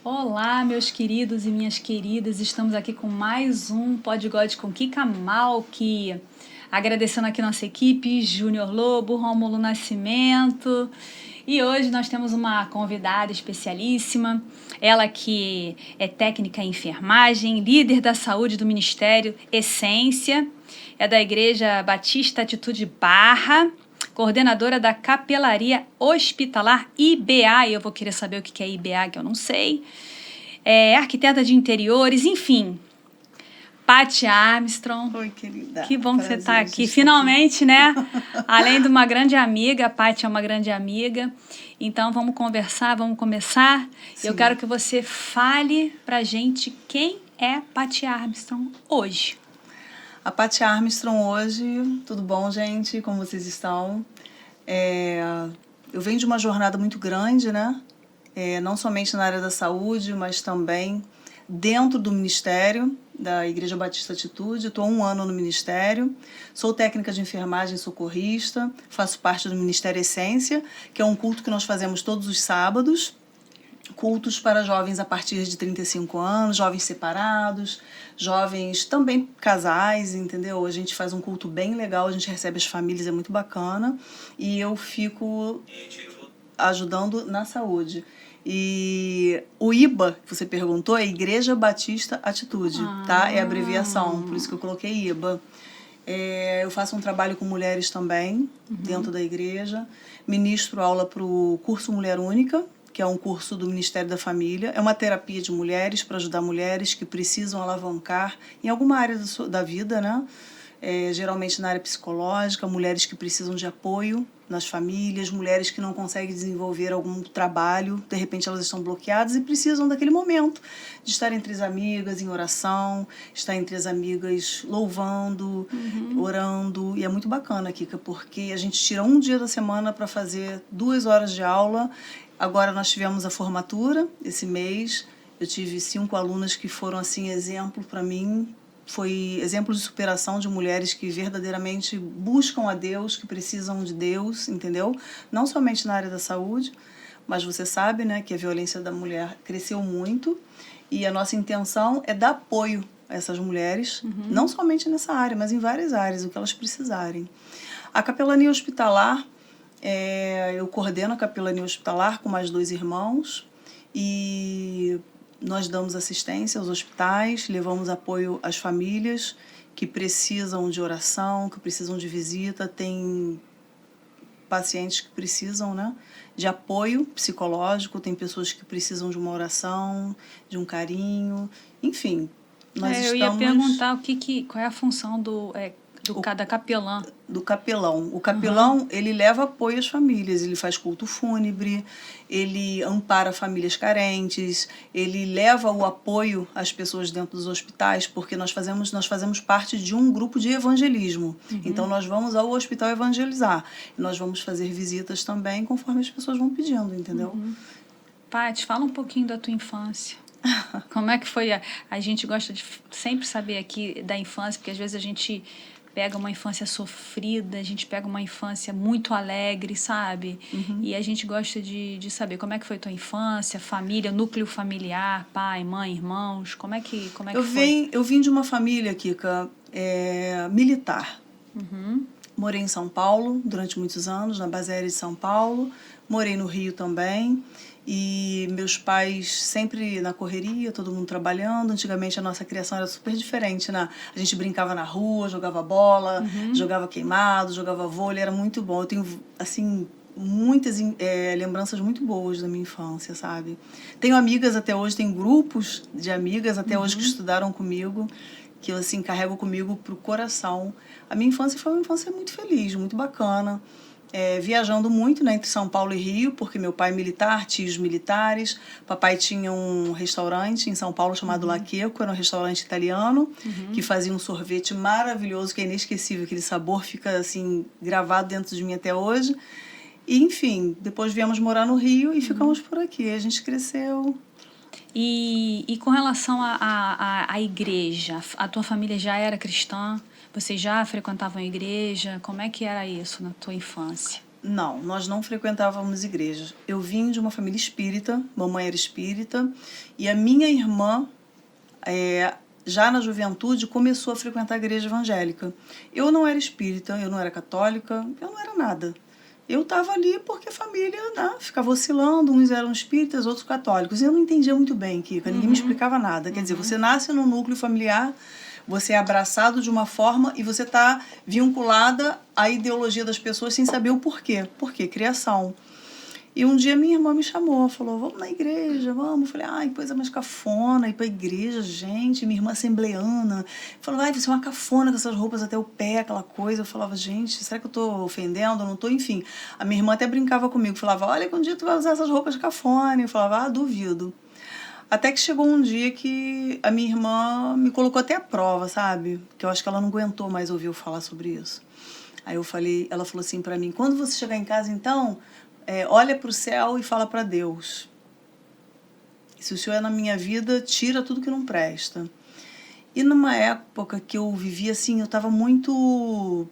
Olá, meus queridos e minhas queridas, estamos aqui com mais um Pod-God com Kika Malki. Agradecendo aqui nossa equipe, Júnior Lobo, Rômulo Nascimento. E hoje nós temos uma convidada especialíssima, ela que é técnica em enfermagem, líder da saúde do Ministério Essência, é da Igreja Batista Atitude Barra, coordenadora da Capelaria Hospitalar IBA, e eu vou querer saber o que é IBA, que eu não sei, arquiteta de interiores, enfim. Paty Armstrong. Oi, querida. Que bom que você está aqui. Finalmente, né? Além de uma grande amiga, a Paty é uma grande amiga. Então, vamos conversar, vamos começar. Sim. Eu quero que você fale pra gente quem é Paty Armstrong hoje. A Paty Armstrong hoje, tudo bom, gente? Como vocês estão? Eu venho de uma jornada muito grande, né? Não somente na área da saúde, mas também dentro do ministério da Igreja Batista Atitude. Estou há 1 ano no ministério, sou técnica de enfermagem socorrista, faço parte do Ministério Essência, que é um culto que nós fazemos todos os sábados, cultos para jovens a partir de 35 anos, jovens separados, jovens também casais, entendeu? A gente faz um culto bem legal, a gente recebe as famílias, é muito bacana, e eu fico ajudando na saúde. E o IBA, que você perguntou, é Igreja Batista Atitude, tá? É a abreviação, por isso que eu coloquei IBA. Eu faço um trabalho com mulheres também, dentro da igreja. Ministro aula para o curso Mulher Única, que é um curso do Ministério da Família. É uma terapia de mulheres, para ajudar mulheres que precisam alavancar em alguma área da vida, né? Geralmente na área psicológica, mulheres que precisam de apoio nas famílias, mulheres que não conseguem desenvolver algum trabalho, de repente elas estão bloqueadas e precisam daquele momento de estar entre as amigas em oração, estar entre as amigas louvando, orando, e é muito bacana, Kika, porque a gente tira um dia da semana para fazer 2 horas de aula. Agora nós tivemos a formatura esse mês, eu tive 5 alunas que foram assim exemplo para mim. Foi exemplo de superação de mulheres que verdadeiramente buscam a Deus, que precisam de Deus, entendeu? Não somente na área da saúde, mas você sabe, né, que a violência da mulher cresceu muito e a nossa intenção é dar apoio a essas mulheres, não somente nessa área, mas em várias áreas, o que elas precisarem. A capelania hospitalar, eu coordeno a capelania hospitalar com mais 2 irmãos e nós damos assistência aos hospitais, levamos apoio às famílias que precisam de oração, que precisam de visita. Tem pacientes que precisam, né, de apoio psicológico, tem pessoas que precisam de uma oração, de um carinho, enfim. Eu ia perguntar qual é a função da capelã. Do capelão. O capelão, ele leva apoio às famílias, ele faz culto fúnebre, ele ampara famílias carentes, ele leva o apoio às pessoas dentro dos hospitais, porque nós fazemos parte de um grupo de evangelismo. Então, nós vamos ao hospital evangelizar. E nós vamos fazer visitas também, conforme as pessoas vão pedindo, entendeu? Paty, fala um pouquinho da tua infância. Como é que foi? A gente gosta de sempre saber aqui da infância, porque às vezes a gente pega uma infância sofrida, a gente pega uma infância muito alegre, sabe? E a gente gosta de saber como é que foi tua infância, família, núcleo familiar, pai, mãe, irmãos, como é que foi? Eu vim de uma família, Kika, militar. Morei em São Paulo durante muitos anos, na base aérea de São Paulo, morei no Rio também. E meus pais sempre na correria, todo mundo trabalhando. Antigamente a nossa criação era super diferente, né? A gente brincava na rua, jogava bola, jogava queimado, jogava vôlei, era muito bom. Eu tenho, assim, muitas lembranças muito boas da minha infância, sabe? Tenho amigas até hoje, tenho grupos de amigas até hoje que estudaram comigo, que eu, assim, carrego comigo pro coração. A minha infância foi uma infância muito feliz, muito bacana. Viajando muito, né, entre São Paulo e Rio, porque meu pai é militar, tios militares. Papai tinha um restaurante em São Paulo chamado La Queco, era um restaurante italiano, que fazia um sorvete maravilhoso, que é inesquecível, aquele sabor fica assim gravado dentro de mim até hoje. E, enfim, depois viemos morar no Rio e ficamos por aqui. A gente cresceu E com relação à igreja, a tua família já era cristã? Vocês já frequentavam a igreja? Como é que era isso na tua infância? Não, nós não frequentávamos igrejas. Eu vim de uma família espírita, mamãe era espírita, e a minha irmã, já na juventude, começou a frequentar a igreja evangélica. Eu não era espírita, eu não era católica, eu não era nada. Eu estava ali porque a família, né, ficava oscilando, uns eram espíritas, outros católicos. E eu não entendia muito bem, Kika, ninguém me explicava nada. Quer dizer, você nasce num núcleo familiar, você é abraçado de uma forma e você está vinculada à ideologia das pessoas sem saber o porquê. Por quê? Criação. E um dia minha irmã me chamou, falou, vamos na igreja, vamos. Eu falei, ai, coisa mais cafona, ir pra igreja, gente. Minha irmã assembleana. Falou, ai, você é uma cafona com essas roupas até o pé, aquela coisa. Eu falava, gente, será que eu tô ofendendo? Eu não tô? Enfim, a minha irmã até brincava comigo, falava, olha que um dia tu vai usar essas roupas cafona. Eu falava, ah, duvido. Até que chegou um dia que a minha irmã me colocou até à prova, sabe? Que eu acho que ela não aguentou mais ouvir eu falar sobre isso. Aí eu falei, ela falou assim pra mim, quando você chegar em casa, então, olha pro céu e fala pra Deus. Se o Senhor é na minha vida, tira tudo que não presta. E numa época que eu vivia assim, eu estava muito...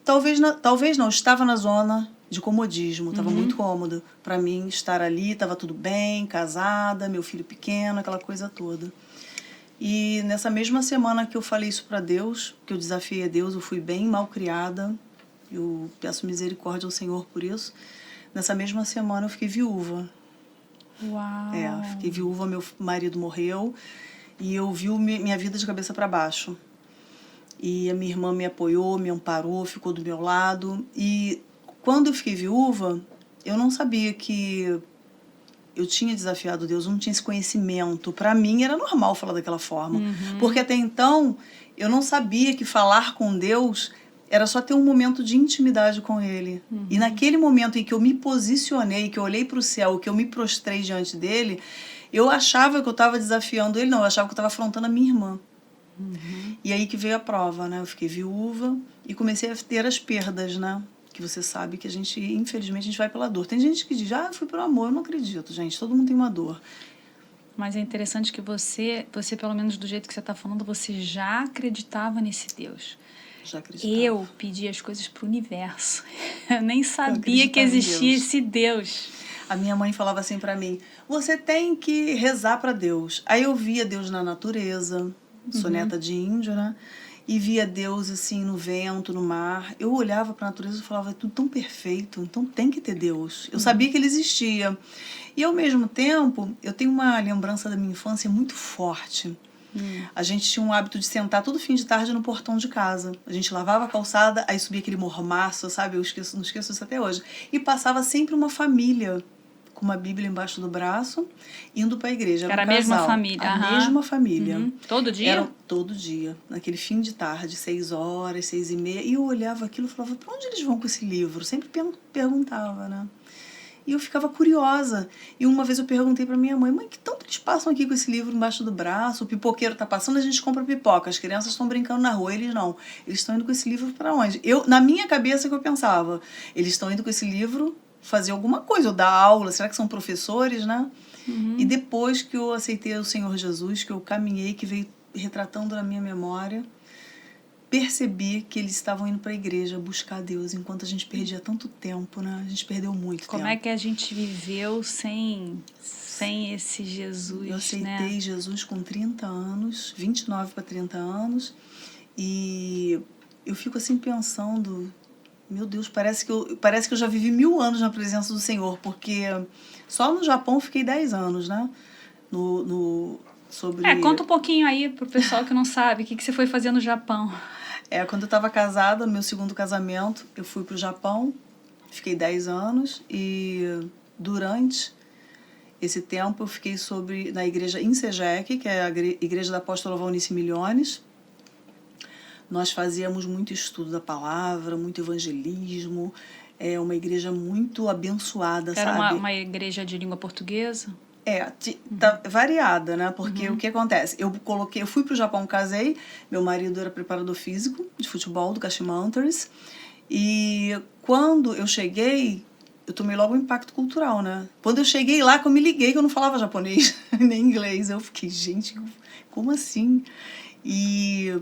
Talvez não, estava na zona de comodismo, estava muito cômoda. Para mim, estar ali, estava tudo bem, casada, meu filho pequeno, aquela coisa toda. E nessa mesma semana que eu falei isso para Deus, que eu desafiei a Deus, eu fui bem mal criada, eu peço misericórdia ao Senhor por isso. Nessa mesma semana eu fiquei viúva. Uau! Fiquei viúva, meu marido morreu e eu vi minha vida de cabeça para baixo. E a minha irmã me apoiou, me amparou, ficou do meu lado. E quando eu fiquei viúva, eu não sabia que eu tinha desafiado Deus, eu não tinha esse conhecimento. Para mim era normal falar daquela forma. Porque até então eu não sabia que falar com Deus era só ter um momento de intimidade com Ele. E naquele momento em que eu me posicionei, que eu olhei para o céu, que eu me prostrei diante dele, eu achava que eu estava desafiando ele, não, eu achava que eu estava afrontando a minha irmã. E aí que veio a prova, né? Eu fiquei viúva e comecei a ter as perdas, né? Que você sabe que a gente, infelizmente, a gente vai pela dor. Tem gente que diz, eu fui pelo amor. Eu não acredito, gente. Todo mundo tem uma dor. Mas é interessante que você, pelo menos do jeito que você está falando, você já acreditava nesse Deus. Já acreditava. Eu pedi as coisas pro universo. Eu nem sabia que existia esse Deus. A minha mãe falava assim pra mim, você tem que rezar pra Deus. Aí eu via Deus na natureza, sou neta de índio, né? E via Deus assim no vento, no mar. Eu olhava pra natureza e falava, é tudo tão perfeito, então tem que ter Deus. Eu sabia que ele existia. E ao mesmo tempo, eu tenho uma lembrança da minha infância muito forte. A gente tinha um hábito de sentar todo fim de tarde no portão de casa. A gente lavava a calçada, aí subia aquele mormaço, sabe? Eu não esqueço isso até hoje. E passava sempre uma família com uma Bíblia embaixo do braço, indo para a igreja. Era a mesma família. A mesma família. Todo dia? Era todo dia. Naquele fim de tarde, 6h, 6h30. E eu olhava aquilo e falava, para onde eles vão com esse livro? Sempre perguntava, né? E eu ficava curiosa. E uma vez eu perguntei para minha mãe, que tanto eles passam aqui com esse livro embaixo do braço? O pipoqueiro tá passando, a gente compra pipoca. As crianças estão brincando na rua, eles não. Eles estão indo com esse livro para onde? Na minha cabeça que eu pensava, eles estão indo com esse livro fazer alguma coisa, ou dar aula, será que são professores, né? E depois que eu aceitei o Senhor Jesus, que eu caminhei, que veio retratando na minha memória, percebi que eles estavam indo para a igreja buscar Deus, enquanto a gente perdia tanto tempo, né? A gente perdeu muito tempo. Como é que a gente viveu sem esse Jesus, Eu aceitei Jesus com 30 anos, 29 para 30 anos, e eu fico assim pensando, meu Deus, parece que eu já vivi 1000 anos na presença do Senhor, porque só no Japão eu fiquei 10 anos, né? Conta um pouquinho aí pro pessoal que não sabe, o que você foi fazer no Japão? Quando eu estava casada, no meu segundo casamento, eu fui pro Japão, fiquei 10 anos e durante esse tempo eu fiquei na igreja Insejek, que é a igreja da apóstola Valnice Milhones. Nós fazíamos muito estudo da palavra, muito evangelismo, uma igreja muito abençoada, Era sabe? uma igreja de língua portuguesa? Tá variada, né? Porque o que acontece? Eu fui pro Japão, casei, meu marido era preparador físico de futebol do Kashima Antlers, e quando eu cheguei, eu tomei logo um impacto cultural, né? Quando eu cheguei lá, que eu me liguei que eu não falava japonês, nem inglês. Eu fiquei, gente, como assim? E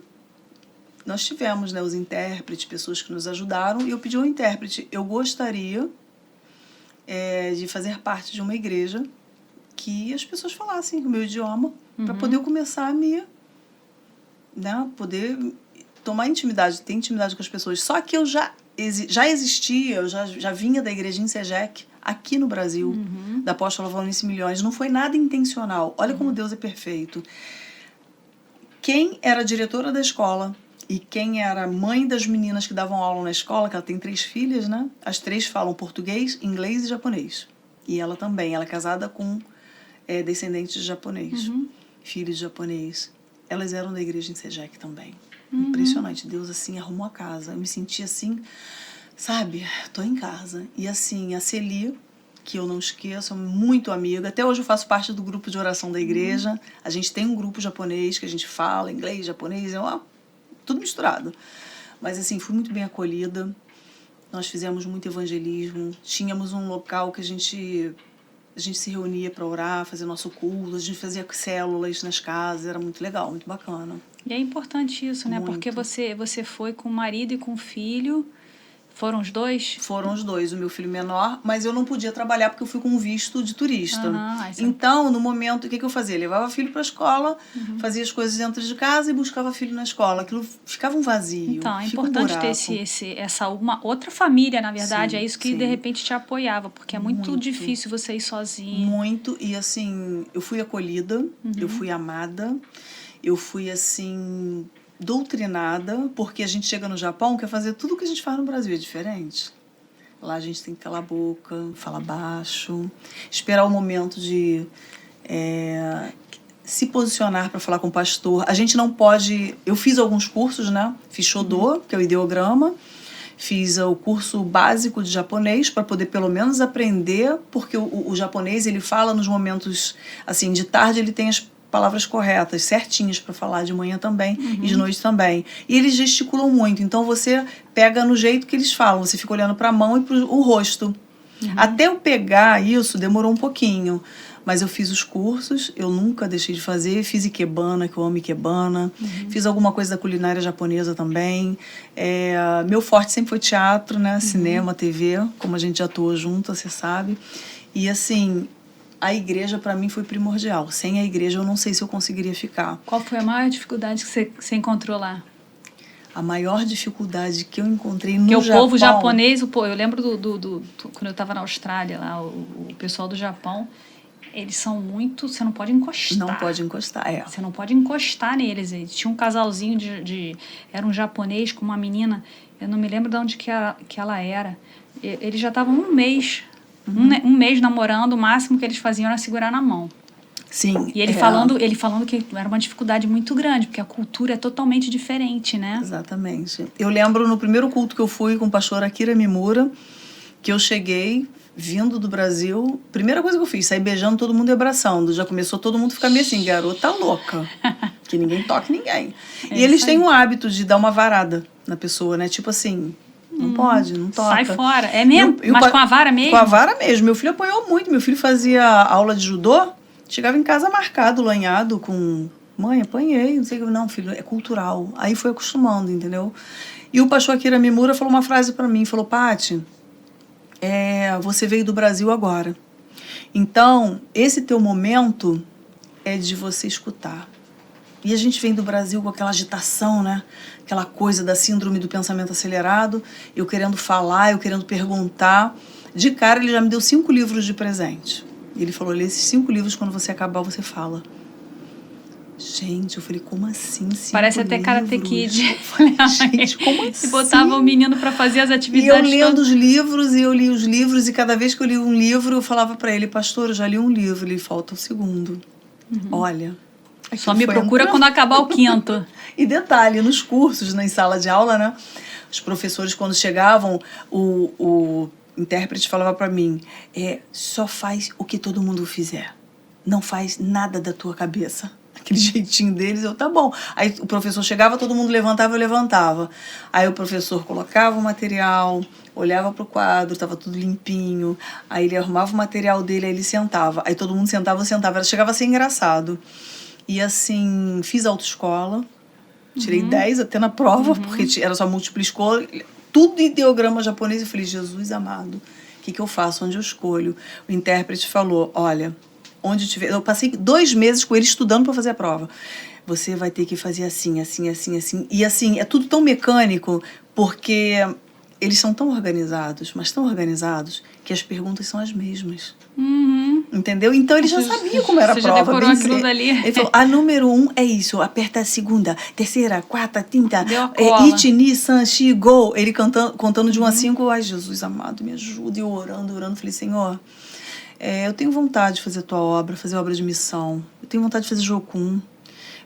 nós tivemos, né, os intérpretes, pessoas que nos ajudaram, e eu pedi ao intérprete, eu gostaria de fazer parte de uma igreja que as pessoas falassem o meu idioma, para poder eu começar a me... Né, poder tomar intimidade, ter intimidade com as pessoas. Só que eu já existia, eu já vinha da igreja em Sejec, aqui no Brasil, da apóstola Valnice Milhões. Não foi nada intencional. Olha como Deus é perfeito. Quem era a diretora da escola e quem era a mãe das meninas que davam aula na escola, que ela tem 3 filhas, né? As 3 falam português, inglês e japonês. E ela também, ela é casada com descendentes de japonês, filhos de japonês. Elas eram da igreja em Sejec também. Impressionante. Deus, assim, arrumou a casa. Eu me senti assim, sabe? Tô em casa. E, assim, a Celi, que eu não esqueço, é muito amiga. Até hoje eu faço parte do grupo de oração da igreja. A gente tem um grupo japonês que a gente fala inglês, japonês, tudo misturado. Mas, assim, fui muito bem acolhida. Nós fizemos muito evangelismo. Tínhamos um local que a gente se reunia para orar, fazer nosso culto. A gente fazia células nas casas. Era muito legal, muito bacana. E é importante isso, né? Muito. Porque você foi com o marido e com o filho. Foram os dois? Foram os dois, o meu filho menor, mas eu não podia trabalhar porque eu fui com um visto de turista. Sim. Então, no momento, o que eu fazia? Levava o filho para a escola, fazia as coisas dentro de casa e buscava o filho na escola. Aquilo ficava um vazio. Então, é importante ter uma outra família, na verdade. Sim, é isso que, de repente, te apoiava, porque é muito difícil você ir sozinha. Muito, e assim, eu fui acolhida, eu fui amada, eu fui, assim, doutrinada, porque a gente chega no Japão, quer fazer tudo o que a gente faz no Brasil, é diferente. Lá a gente tem que calar a boca, falar baixo, esperar o momento de se posicionar para falar com o pastor. A gente não pode... Eu fiz alguns cursos, né? Fiz Shodô, que é o ideograma. Fiz o curso básico de japonês para poder pelo menos aprender, porque o japonês, ele fala nos momentos, assim, de tarde ele tem as palavras corretas, certinhas para falar, de manhã também e de noite também. E eles gesticulam muito, então você pega no jeito que eles falam, você fica olhando para a mão e para o rosto. Até eu pegar isso, demorou um pouquinho. Mas eu fiz os cursos, eu nunca deixei de fazer. Fiz ikebana, que eu amo ikebana. Fiz alguma coisa da culinária japonesa também. Meu forte sempre foi teatro, né? Cinema, TV, como a gente já atuou junto, você sabe. E assim, a igreja para mim foi primordial. Sem a igreja eu não sei se eu conseguiria ficar. Qual foi a maior dificuldade que você encontrou lá? A maior dificuldade que eu encontrei no Japão... Porque o povo japonês, eu lembro quando eu estava na Austrália, lá, o pessoal do Japão, eles são muito... Você não pode encostar. Não pode encostar, Você não pode encostar neles. Tinha um casalzinho era um japonês com uma menina, eu não me lembro de onde que ela era. Eles já estavam um mês namorando, o máximo que eles faziam era segurar na mão. Sim. E ele falando que era uma dificuldade muito grande, porque a cultura é totalmente diferente, né? Exatamente. Eu lembro no primeiro culto que eu fui com o pastor Akira Mimura, que eu cheguei vindo do Brasil, primeira coisa que eu fiz, saí beijando todo mundo e abraçando. Já começou todo mundo a ficar meio assim, garota louca, que ninguém toque ninguém. E eles têm um hábito de dar uma varada na pessoa, né? Tipo assim, não pode, não toca. Sai fora. É mesmo? Mas com a vara mesmo? Com a vara mesmo. Meu filho apanhou muito. Meu filho fazia aula de judô, chegava em casa marcado, lanhado, com... Mãe, apanhei, não sei o que. Não, filho, é cultural. Aí foi acostumando, entendeu? E o pastor Akira Mimura falou uma frase pra mim, falou, Paty, você veio do Brasil agora. Então, esse teu momento é de você escutar. E a gente vem do Brasil com aquela agitação, né? Aquela coisa da síndrome do pensamento acelerado, eu querendo falar, eu querendo perguntar. De cara, ele já me deu 5 livros de presente. Ele falou, lê esses 5 livros, quando você acabar, você fala. Gente, eu falei, como assim? Parece até Karate Kid. Eu falei, gente, como assim? E botava o menino para fazer as atividades. E eu lendo os livros, e eu li os livros, e cada vez que eu li um livro, eu falava para ele, pastor, eu já li um livro, ele falta o segundo. Olha. Só me procura quando acabar o 5º. E detalhe, nos cursos, na sala de aula, né? Os professores, quando chegavam, o intérprete falava para mim, só faz o que todo mundo fizer. Não faz nada da tua cabeça. aquele jeitinho deles, tá bom. Aí o professor chegava, todo mundo levantava, eu levantava. Aí o professor colocava o material, olhava pro quadro, tava tudo limpinho. Aí ele arrumava o material dele, aí ele sentava. Aí todo mundo sentava, eu sentava. Chegava a ser engraçado. E assim, fiz autoescola, tirei 10 até na prova, porque era só múltipla escolha, tudo ideograma japonês. Eu falei, Jesus amado, o que eu faço? Onde eu escolho? O intérprete falou, olha, onde tiver... Eu passei 2 meses com ele estudando para fazer a prova. Você vai ter que fazer assim, assim, assim, assim. E assim, é tudo tão mecânico, porque eles são tão organizados, mas tão organizados, que as perguntas são as mesmas. Entendeu? Então ele já sabia como era a prova. Você já decorou aquilo dali. Ele falou, a número 1 é isso, aperta a segunda, terceira, quarta, quinta, Deu a cola. Ichi, ni, san, shi, go. Ele contando de 1 a 5, ai, Jesus amado, me ajuda. E eu orando, falei, Senhor, eu tenho vontade de fazer a tua obra, fazer obra de missão. Eu tenho vontade de fazer Jokun.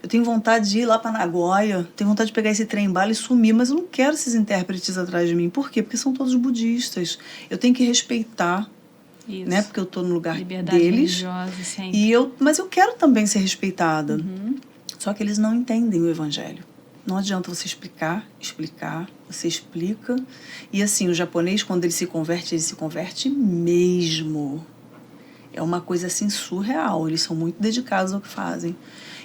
Eu tenho vontade de ir lá para Nagoya. Tenho vontade de pegar esse trem-bala e sumir, mas eu não quero esses intérpretes atrás de mim. Por quê? Porque são todos budistas. Eu tenho que respeitar. Isso. Né? Porque eu estou no lugar Liberdade deles. religiosa, sempre. Mas eu quero também ser respeitada. Só que eles não entendem o evangelho. Não adianta você explicar, você explica. E assim, o japonês, quando ele se converte mesmo. É uma coisa assim surreal. Eles são muito dedicados ao que fazem.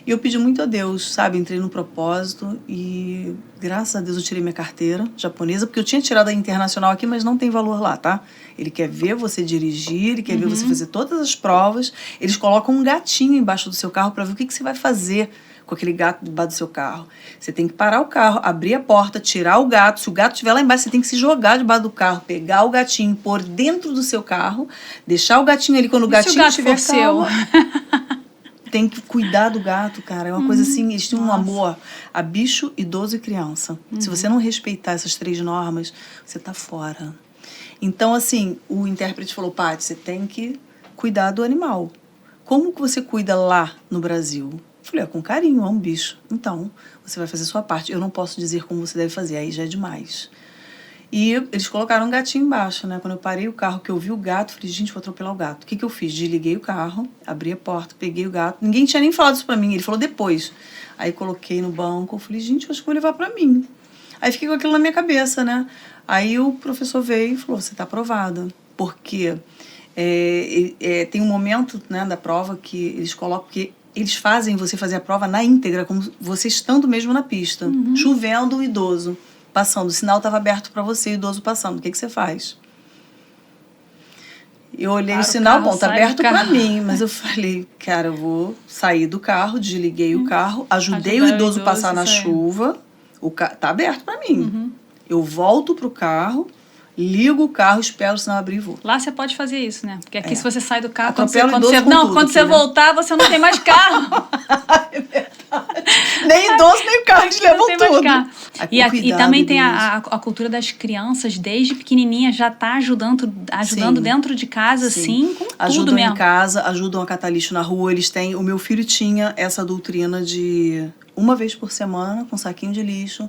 E eu pedi muito a Deus, sabe? Entrei no propósito e, graças a Deus, eu tirei minha carteira japonesa, porque eu tinha tirado a internacional aqui, mas não tem valor lá, tá? Ele quer ver você dirigir, ele quer ver você fazer todas as provas. Eles colocam um gatinho embaixo do seu carro para ver o que você vai fazer com aquele gato debaixo do seu carro. Você tem que parar o carro, abrir a porta, tirar o gato. Se o gato estiver lá embaixo, você tem que se jogar debaixo do carro, pegar o gatinho, pôr dentro do seu carro, deixar o gatinho ali. Quando o gatinho estiver calmo, tem que cuidar do gato, cara. É uma coisa assim, eles têm um amor a bicho, idoso e criança. Se você não respeitar essas 3 normas, você tá fora. Então, assim, o intérprete falou, Paty, você tem que cuidar do animal. Como que você cuida lá no Brasil? Eu falei, com carinho, é um bicho. Então, você vai fazer a sua parte. Eu não posso dizer como você deve fazer, aí já é demais. E eles colocaram um gatinho embaixo, né? Quando eu parei o carro, que eu vi o gato, falei, gente, vou atropelar o gato. O que eu fiz? Desliguei o carro, abri a porta, peguei o gato. Ninguém tinha nem falado isso pra mim, ele falou depois. Aí coloquei no banco, eu falei, gente, eu acho que vou levar pra mim. Aí fiquei com aquilo na minha cabeça, né? Aí o professor veio e falou, você tá aprovada. Porque tem um momento, né, da prova que eles colocam, que eles fazem você fazer a prova na íntegra, como você estando mesmo na pista. Chovendo, um idoso passando, o sinal estava aberto para você, o idoso passando. O que você faz? Eu olhei o sinal, bom, tá aberto para mim, mas eu falei, cara, eu vou sair do carro, desliguei o carro, ajudei o idoso a passar na chuva, tá aberto para mim. Eu volto pro carro, ligo o carro, espero o sinal abrir e vou. Lá você pode fazer isso, né? Porque aqui se você sai do carro, quando você voltar, você não tem mais carro. É verdade. Nem idoso, nem carro, eles levam tudo. E também tem a cultura das crianças, desde pequenininha, já tá ajudando dentro de casa, assim, com ajudam tudo mesmo. Em casa, ajudam a catar lixo na rua. Eles têm... O meu filho tinha essa doutrina de 1 vez por semana, com um saquinho de lixo,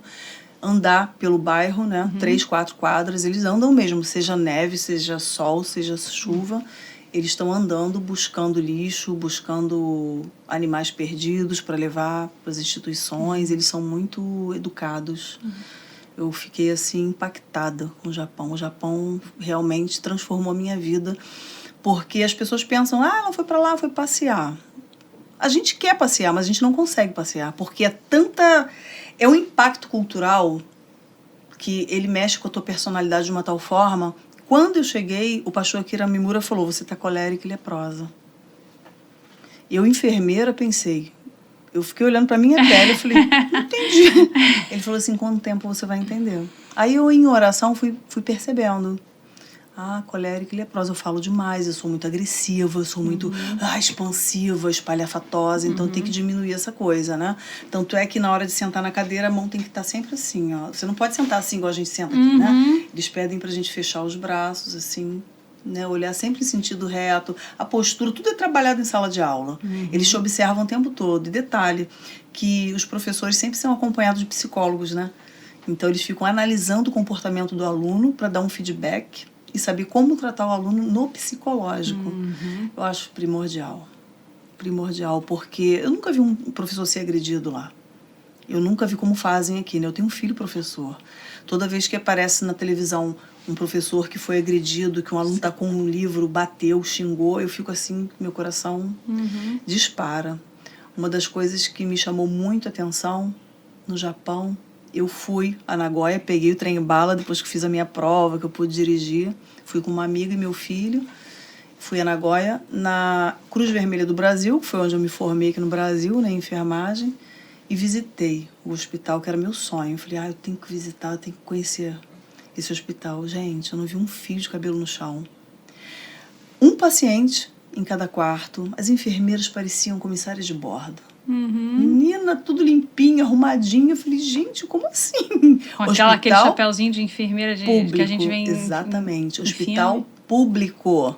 andar pelo bairro, né? 3, 4 quadras. Eles andam mesmo, seja neve, seja sol, seja chuva. Eles estão andando, buscando lixo, buscando animais perdidos para levar para as instituições. Eles são muito educados. Eu fiquei, assim, impactada com o Japão. O Japão realmente transformou a minha vida. Porque as pessoas pensam, ela foi para lá, foi passear. A gente quer passear, mas a gente não consegue passear. Porque é um impacto cultural que ele mexe com a tua personalidade de uma tal forma. Quando eu cheguei, o pastor Akira Mimura falou, você tá colérica e leprosa. Eu, enfermeira, pensei. Eu fiquei olhando pra minha pele, eu falei, não entendi. Ele falou assim, quanto tempo você vai entender? Aí eu, em oração, fui percebendo. Colérica e leprosa, eu falo demais, eu sou muito agressiva, eu sou muito expansiva, espalhafatosa, então tem que diminuir essa coisa, né? Tanto é que na hora de sentar na cadeira, a mão tem que estar sempre assim, ó. Você não pode sentar assim igual a gente senta aqui, né? Eles pedem pra gente fechar os braços, assim, né? Olhar sempre em sentido reto, a postura, tudo é trabalhado em sala de aula. Eles te observam o tempo todo. E detalhe, que os professores sempre são acompanhados de psicólogos, né? Então eles ficam analisando o comportamento do aluno para dar um feedback e saber como tratar o aluno no psicológico. Eu acho primordial. primordial, porque eu nunca vi um professor ser agredido lá. Eu nunca vi como fazem aqui, né? Eu tenho um filho professor. Toda vez que aparece na televisão um professor que foi agredido, que um aluno está com um livro, bateu, xingou, eu fico assim, meu coração dispara. Uma das coisas que me chamou muito a atenção no Japão, eu fui a Nagoya, peguei o trem-bala depois que fiz a minha prova, que eu pude dirigir. Fui com uma amiga e meu filho. Fui a Nagoya, na Cruz Vermelha do Brasil, que foi onde eu me formei aqui no Brasil, em enfermagem, e visitei o hospital, que era meu sonho. Eu falei, eu tenho que visitar, eu tenho que conhecer esse hospital. Gente, eu não vi um fio de cabelo no chão. Um paciente em cada quarto. As enfermeiras pareciam comissárias de bordo. Menina, tudo limpinho, arrumadinho. Eu falei, gente, como assim? Com aquele chapéuzinho de enfermeira público, que a gente vê exatamente. em Hospital filme. Público.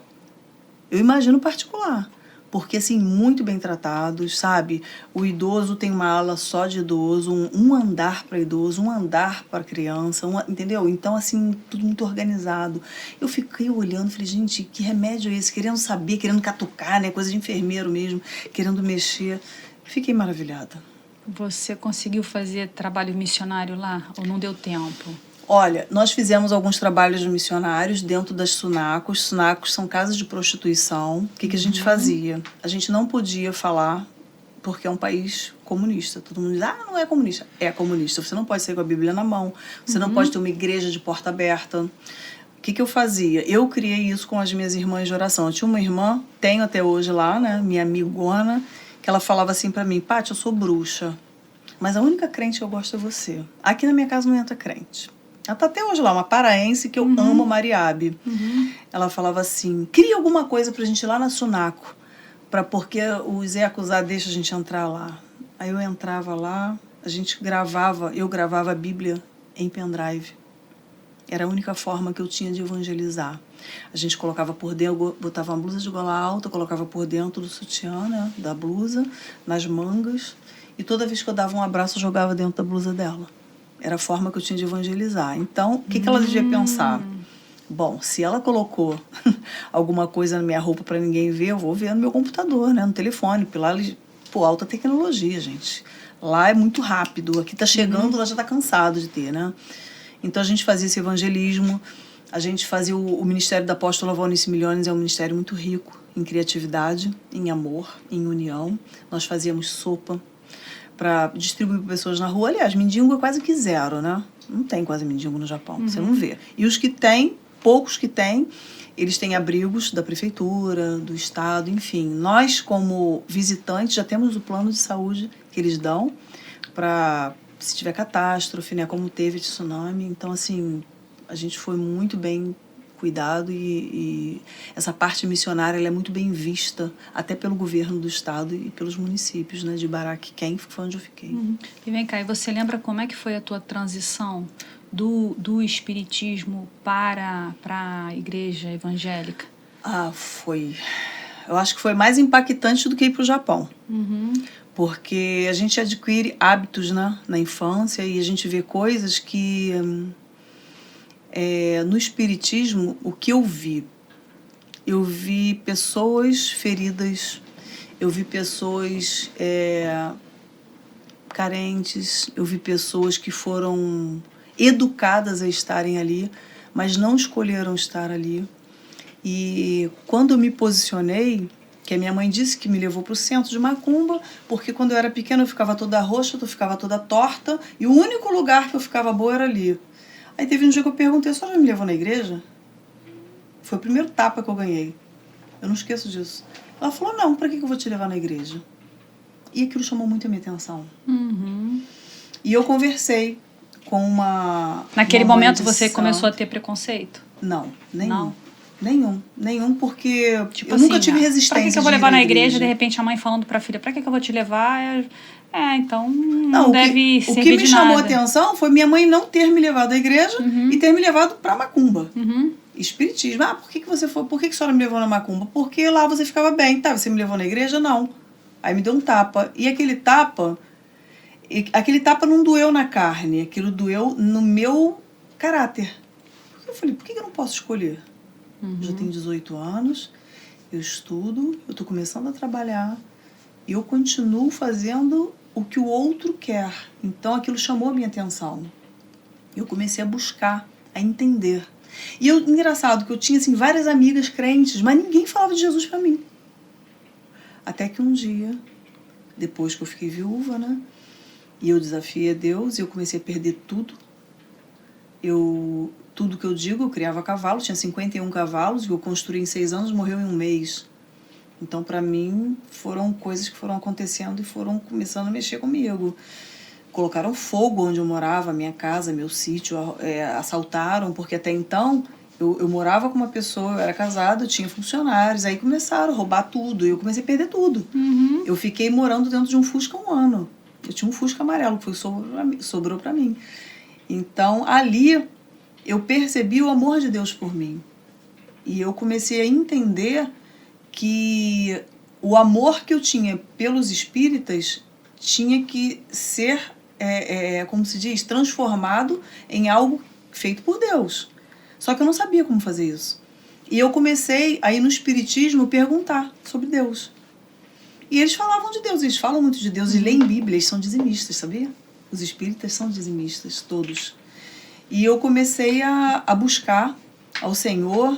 Eu imagino particular. Porque, assim, muito bem tratados, sabe? O idoso tem uma ala só de idoso, um andar para idoso, um andar para criança, entendeu? Então, assim, tudo muito organizado. Eu fiquei olhando, falei, gente, que remédio é esse? Querendo saber, querendo catucar, né? Coisa de enfermeiro mesmo, querendo mexer. Fiquei maravilhada. Você conseguiu fazer trabalho missionário lá ou não deu tempo? Olha, nós fizemos alguns trabalhos missionários dentro das sunacos. Sunacos são casas de prostituição. O que a gente fazia? A gente não podia falar, porque é um país comunista. Todo mundo diz, não é comunista. É comunista. Você não pode sair com a Bíblia na mão. Você não pode ter uma igreja de porta aberta. O que eu fazia? Eu criei isso com as minhas irmãs de oração. Eu tinha uma irmã, tenho até hoje lá, né? Minha amigona, que ela falava assim pra mim, Paty, eu sou bruxa, mas a única crente que eu gosto é você. Aqui na minha casa não entra crente. Ela tá até hoje lá, uma paraense que eu amo, Mariabe. Ela falava assim, cria alguma coisa pra gente ir lá na Sunaco, porque o Zé Acusar deixa a gente entrar lá. Aí eu entrava lá, eu gravava a Bíblia em pendrive. Era a única forma que eu tinha de evangelizar. A gente colocava por dentro, botava uma blusa de gola alta, colocava por dentro do sutiã, né, da blusa, nas mangas, e toda vez que eu dava um abraço, eu jogava dentro da blusa dela. Era a forma que eu tinha de evangelizar. Então, o que ela devia pensar? Bom, se ela colocou alguma coisa na minha roupa para ninguém ver, eu vou ver no meu computador, né, no telefone. Porque lá, alta tecnologia, gente. Lá é muito rápido. Aqui tá chegando, lá já tá cansado de ter, né? Então, a gente fazia esse evangelismo. A gente fazia o Ministério da Apóstola Valnice Milhões, é um ministério muito rico em criatividade, em amor, em união. Nós fazíamos sopa para distribuir para pessoas na rua. Aliás, mendigo é quase que zero, né? Não tem quase mendigo no Japão, você não vê. E os que tem, poucos que tem, eles têm abrigos da prefeitura, do estado, enfim. Nós, como visitantes, já temos o plano de saúde que eles dão para, se tiver catástrofe, né? Como teve tsunami. Então, assim, a gente foi muito bem cuidado e essa parte missionária ela é muito bem vista até pelo governo do estado e pelos municípios, né, de Baraquiquém, que foi onde eu fiquei. E vem cá, e você lembra como é que foi a tua transição do espiritismo para a igreja evangélica? Foi. Eu acho que foi mais impactante do que ir para o Japão. Porque a gente adquire hábitos, né, na infância e a gente vê coisas que... no espiritismo, o que eu vi pessoas feridas, eu vi pessoas carentes, eu vi pessoas que foram educadas a estarem ali, mas não escolheram estar ali. E quando eu me posicionei, que a minha mãe disse que me levou para o centro de Macumba, porque quando eu era pequena eu ficava toda roxa, eu ficava toda torta, e o único lugar que eu ficava boa era ali. Aí teve um dia que eu perguntei, a senhora já me levou na igreja? Foi o primeiro tapa que eu ganhei. Eu não esqueço disso. Ela falou, não, pra que eu vou te levar na igreja? E aquilo chamou muito a minha atenção. E eu conversei com uma... Naquele momento você começou a ter preconceito? Não, nenhum, porque tipo eu assim, nunca tive resistência. Pra que eu vou levar na igreja, de repente a mãe falando pra filha, pra que eu vou te levar? Então não deve servir de nada. O que me chamou a atenção foi minha mãe não ter me levado à igreja e ter me levado pra Macumba. Espiritismo. Por que você foi? Por que a senhora me levou na Macumba? Porque lá você ficava bem. Tá, você me levou na igreja? Não. Aí me deu um tapa. E aquele tapa não doeu na carne, aquilo doeu no meu caráter. Eu falei, por que eu não posso escolher? Eu já tenho 18 anos, eu estudo, eu tô começando a trabalhar, eu continuo fazendo o que o outro quer. Então aquilo chamou a minha atenção. Eu comecei a buscar, a entender. E engraçado que eu tinha assim, várias amigas crentes, mas ninguém falava de Jesus para mim. Até que um dia, depois que eu fiquei viúva, né? E eu desafiei a Deus e eu comecei a perder tudo. Tudo que eu digo, eu criava cavalo, tinha 51 cavalos, que eu construí em 6 anos, morreu em um mês. Então, para mim, foram coisas que foram acontecendo e foram começando a mexer comigo. Colocaram fogo onde eu morava, minha casa, meu sítio, assaltaram, porque até então eu morava com uma pessoa, eu era casada, eu tinha funcionários, aí começaram a roubar tudo, e eu comecei a perder tudo. Eu fiquei morando dentro de um Fusca 1 ano. Eu tinha um Fusca amarelo que sobrou para mim. Então, ali, eu percebi o amor de Deus por mim. E eu comecei a entender que o amor que eu tinha pelos espíritas tinha que ser, como se diz, transformado em algo feito por Deus. Só que eu não sabia como fazer isso. E eu comecei a ir no espiritismo perguntar sobre Deus. E eles falavam de Deus, eles falam muito de Deus, e leem Bíblia, eles são dizimistas, sabia? Os espíritas são dizimistas, todos. E eu comecei a buscar ao Senhor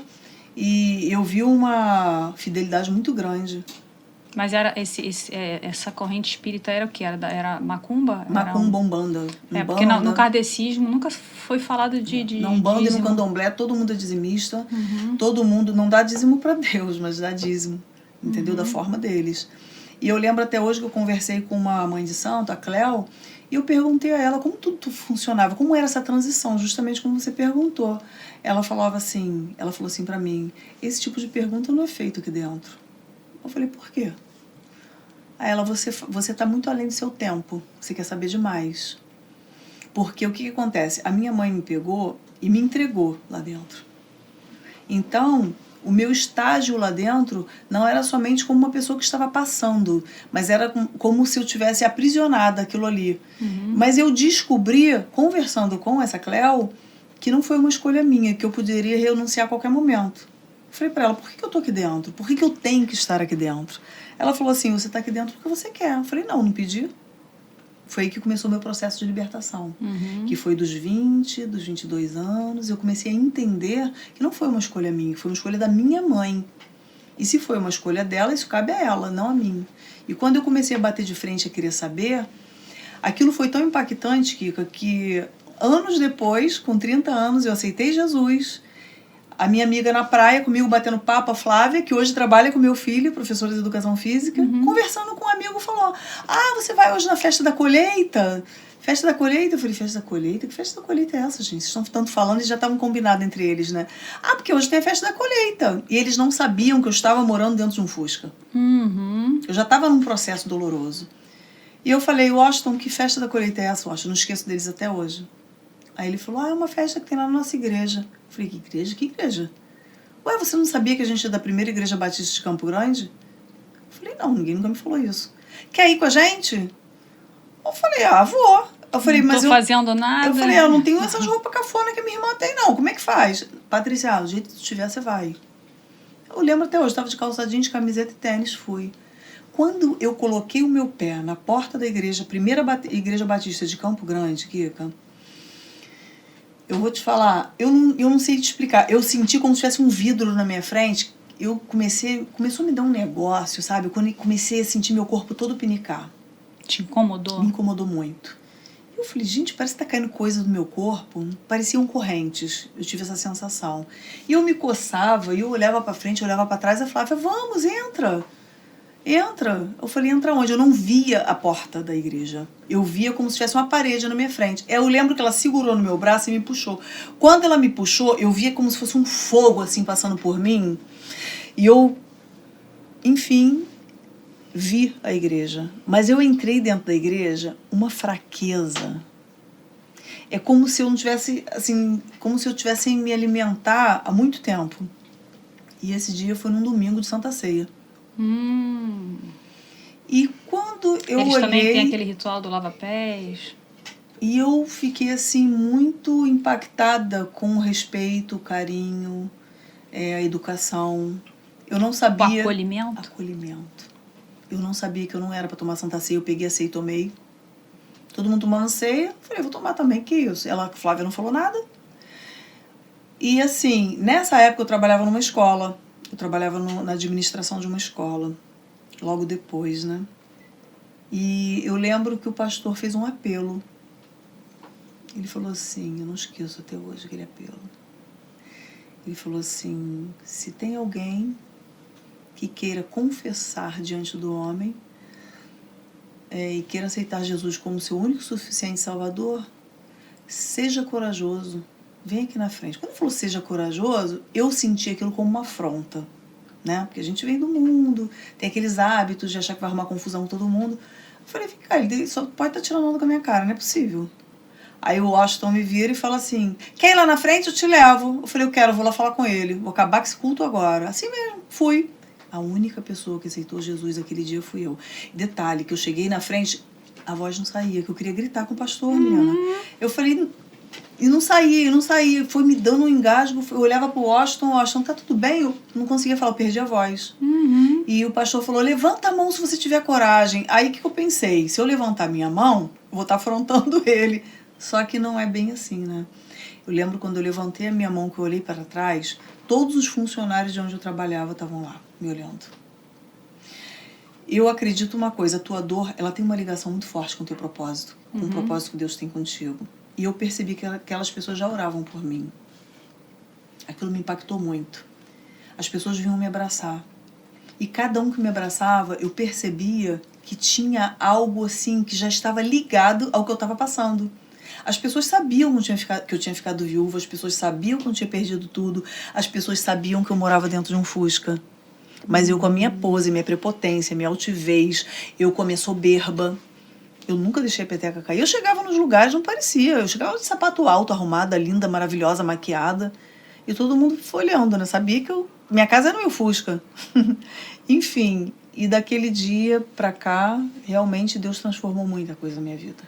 e eu vi uma fidelidade muito grande. Mas era essa corrente espírita era o que? Era macumba? Macumba, umbanda. Porque no kardecismo nunca foi falado de na umbanda dízimo. E no candomblé todo mundo é dizimista. Todo mundo não dá dízimo para Deus, mas dá dízimo, entendeu? Da forma deles. E eu lembro até hoje que eu conversei com uma mãe de santo, a Cléo, e eu perguntei a ela como tudo funcionava, como era essa transição, justamente como você perguntou. Ela falou assim para mim, esse tipo de pergunta não é feito aqui dentro. Eu falei, por quê? Aí ela, você tá muito além do seu tempo, você quer saber demais. Porque o que acontece? A minha mãe me pegou e me entregou lá dentro. Então, o meu estágio lá dentro não era somente como uma pessoa que estava passando, mas era como se eu tivesse aprisionada aquilo ali. Mas eu descobri, conversando com essa Cléo, que não foi uma escolha minha, que eu poderia renunciar a qualquer momento. Falei para ela, por que eu tô aqui dentro? Por que eu tenho que estar aqui dentro? Ela falou assim, você tá aqui dentro porque você quer. Eu falei, não pedi. Foi aí que começou o meu processo de libertação, que foi dos 20, dos 22 anos. Eu comecei a entender que não foi uma escolha minha, foi uma escolha da minha mãe. E se foi uma escolha dela, isso cabe a ela, não a mim. E quando eu comecei a bater de frente a querer saber, aquilo foi tão impactante, Kika, que anos depois, com 30 anos, eu aceitei Jesus. A minha amiga na praia, comigo batendo papo, a Flávia, que hoje trabalha com meu filho, professora de educação física, conversando com um amigo, falou, você vai hoje na festa da colheita? Festa da colheita? Eu falei, festa da colheita? Que festa da colheita é essa, gente? Vocês estão tanto falando e já estavam combinados entre eles, né? Porque hoje tem a festa da colheita. E eles não sabiam que eu estava morando dentro de um Fusca. Eu já estava num processo doloroso. E eu falei, Washington, que festa da colheita é essa, Washington? Não esqueço deles até hoje. Aí ele falou, é uma festa que tem lá na nossa igreja. Eu falei, que igreja? Que igreja? Ué, você não sabia que a gente é da primeira igreja batista de Campo Grande? Eu falei, não, ninguém nunca me falou isso. Quer ir com a gente? Eu falei, vou. Eu falei, não tô fazendo nada. Eu falei, eu não tenho essas roupas cafona que a minha irmã tem, não. Como é que faz? Patrícia, do jeito que tiver, você vai. Eu lembro até hoje, estava de calça jeans, camiseta e tênis, fui. Quando eu coloquei o meu pé na porta da igreja, primeira igreja batista de Campo Grande, Kika, eu vou te falar, eu não sei te explicar. Eu senti como se tivesse um vidro na minha frente. Começou a me dar um negócio, sabe? Quando eu comecei a sentir meu corpo todo pinicar. Te incomodou? Me incomodou muito. Eu falei, gente, parece que tá caindo coisa do meu corpo. Pareciam correntes. Eu tive essa sensação. E eu me coçava, e eu olhava pra frente, eu olhava pra trás, e eu falava, vamos, entra. Entra. Eu falei, entra onde? Eu não via a porta da igreja. Eu via como se tivesse uma parede na minha frente. Eu lembro que ela segurou no meu braço e me puxou. Quando ela me puxou, eu via como se fosse um fogo, assim, passando por mim. E eu, enfim, vi a igreja. Mas eu entrei dentro da igreja uma fraqueza. É como se eu não tivesse, assim, como se eu tivesse sem me alimentar há muito tempo. E esse dia foi num domingo de Santa Ceia. E quando eu Eles olhei... também têm aquele ritual do lava-pés? E eu fiquei, assim, muito impactada com o respeito, o carinho, a educação. Eu não sabia... O acolhimento? Acolhimento. Eu não sabia que eu não era para tomar Santa Ceia. Eu peguei a ceia e tomei. Todo mundo tomando ceia. Falei, vou tomar também, que isso? Ela, Flávia, não falou nada. E assim, nessa época eu trabalhava numa escola. Eu trabalhava na administração de uma escola. Logo depois, né? E eu lembro que o pastor fez um apelo. Ele falou assim, eu não esqueço até hoje aquele apelo. Ele falou assim, se tem alguém que queira confessar diante do homem e queira aceitar Jesus como seu único e suficiente Salvador, seja corajoso, vem aqui na frente. Quando ele falou seja corajoso, eu senti aquilo como uma afronta, né? Porque a gente vem do mundo, tem aqueles hábitos de achar que vai arrumar confusão com todo mundo. Eu falei, vem cá, ele só pode estar tirando onda com a minha cara, não é possível. Aí o Washington me vira e fala assim, quer ir lá na frente? Eu te levo. Eu falei, eu quero, vou lá falar com ele, vou acabar com esse culto agora. Assim mesmo, fui. A única pessoa que aceitou Jesus aquele dia fui eu. Detalhe, que eu cheguei na frente, a voz não saía, que eu queria gritar com o pastor, menina. Eu falei, e não saía. Foi me dando um engasgo, eu olhava pro Washington, tá tudo bem? Eu não conseguia falar, eu perdi a voz. E o pastor falou, levanta a mão se você tiver coragem. Aí o que eu pensei? Se eu levantar minha mão, eu vou estar afrontando ele. Só que não é bem assim, né? Eu lembro quando eu levantei a minha mão, que eu olhei para trás, todos os funcionários de onde eu trabalhava estavam lá, me olhando. Eu acredito uma coisa, a tua dor, ela tem uma ligação muito forte com o teu propósito, com o propósito que Deus tem contigo. E eu percebi que aquelas pessoas já oravam por mim. Aquilo me impactou muito. As pessoas vinham me abraçar. E cada um que me abraçava, eu percebia que tinha algo assim que já estava ligado ao que eu estava passando. As pessoas sabiam que eu tinha ficado viúva, as pessoas sabiam que eu tinha perdido tudo, as pessoas sabiam que eu morava dentro de um Fusca. Mas eu, com a minha pose, minha prepotência, minha altivez, eu com a minha soberba, eu nunca deixei a peteca cair. Eu chegava nos lugares, não parecia. Eu chegava de sapato alto, arrumada, linda, maravilhosa, maquiada. E todo mundo foi olhando, né? Sabia que minha casa era meu Fusca. Enfim, e daquele dia pra cá, realmente Deus transformou muita coisa na minha vida.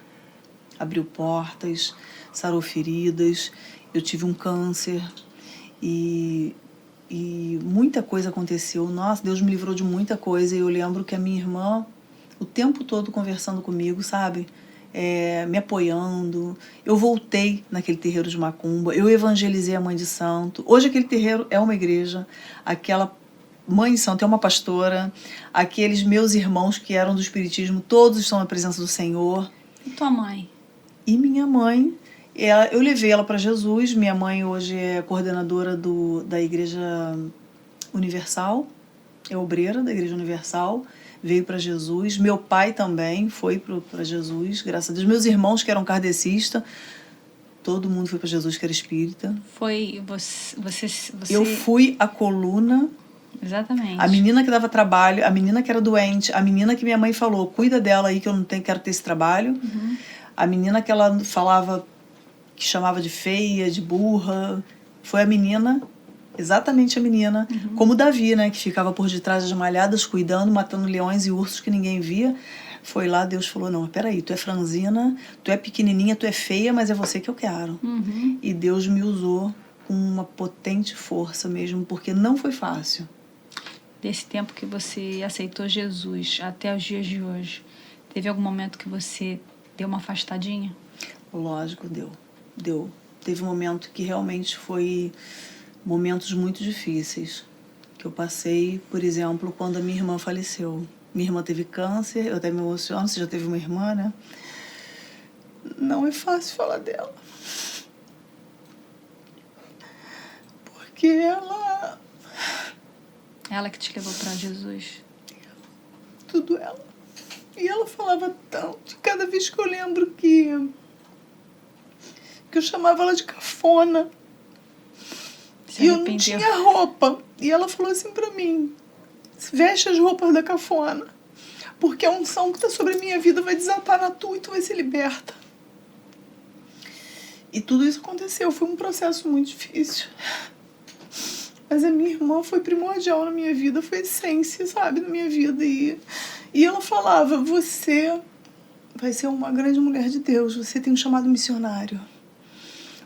Abriu portas, sarou feridas, eu tive um câncer e muita coisa aconteceu. Nossa, Deus me livrou de muita coisa. E eu lembro que a minha irmã, o tempo todo conversando comigo, sabe? Me apoiando. Eu voltei naquele terreiro de macumba, eu evangelizei a Mãe de Santo. Hoje aquele terreiro é uma igreja, aquela Mãe de Santo é uma pastora, aqueles meus irmãos que eram do espiritismo, todos estão na presença do Senhor. E tua mãe? E minha mãe, eu levei ela para Jesus. Minha mãe hoje é coordenadora da Igreja Universal, é obreira da Igreja Universal, veio para Jesus. Meu pai também foi para Jesus, graças a Deus. Meus irmãos que eram kardecistas, todo mundo foi para Jesus que era espírita. Foi você... Eu fui a coluna. Exatamente. A menina que dava trabalho, a menina que era doente, a menina que minha mãe falou, cuida dela aí que eu não quero ter esse trabalho. A menina que ela falava, que chamava de feia, de burra, foi a menina, exatamente a menina, como Davi, né, que ficava por detrás das malhadas, cuidando, matando leões e ursos que ninguém via. Foi lá, Deus falou, não, peraí, tu é franzina, tu é pequenininha, tu é feia, mas é você que eu quero. E Deus me usou com uma potente força mesmo, porque não foi fácil. Desse tempo que você aceitou Jesus até os dias de hoje, teve algum momento que você deu uma afastadinha? Lógico, deu. Teve um momento que realmente foi momentos muito difíceis. Que eu passei, por exemplo, quando a minha irmã faleceu. Minha irmã teve câncer, eu até me emociono, você já teve uma irmã, né? Não é fácil falar dela. Porque Ela que te levou para Jesus? Tudo ela. E ela falava tanto, cada vez que eu lembro que eu chamava ela de cafona. E eu não tinha roupa. E ela falou assim pra mim, veste as roupas da cafona, porque a unção que tá sobre a minha vida vai desatar na tua e tu vai ser liberta. E tudo isso aconteceu, foi um processo muito difícil. Mas a minha irmã foi primordial na minha vida, foi essência, sabe, na minha vida. E ela falava, você vai ser uma grande mulher de Deus, você tem um chamado missionário.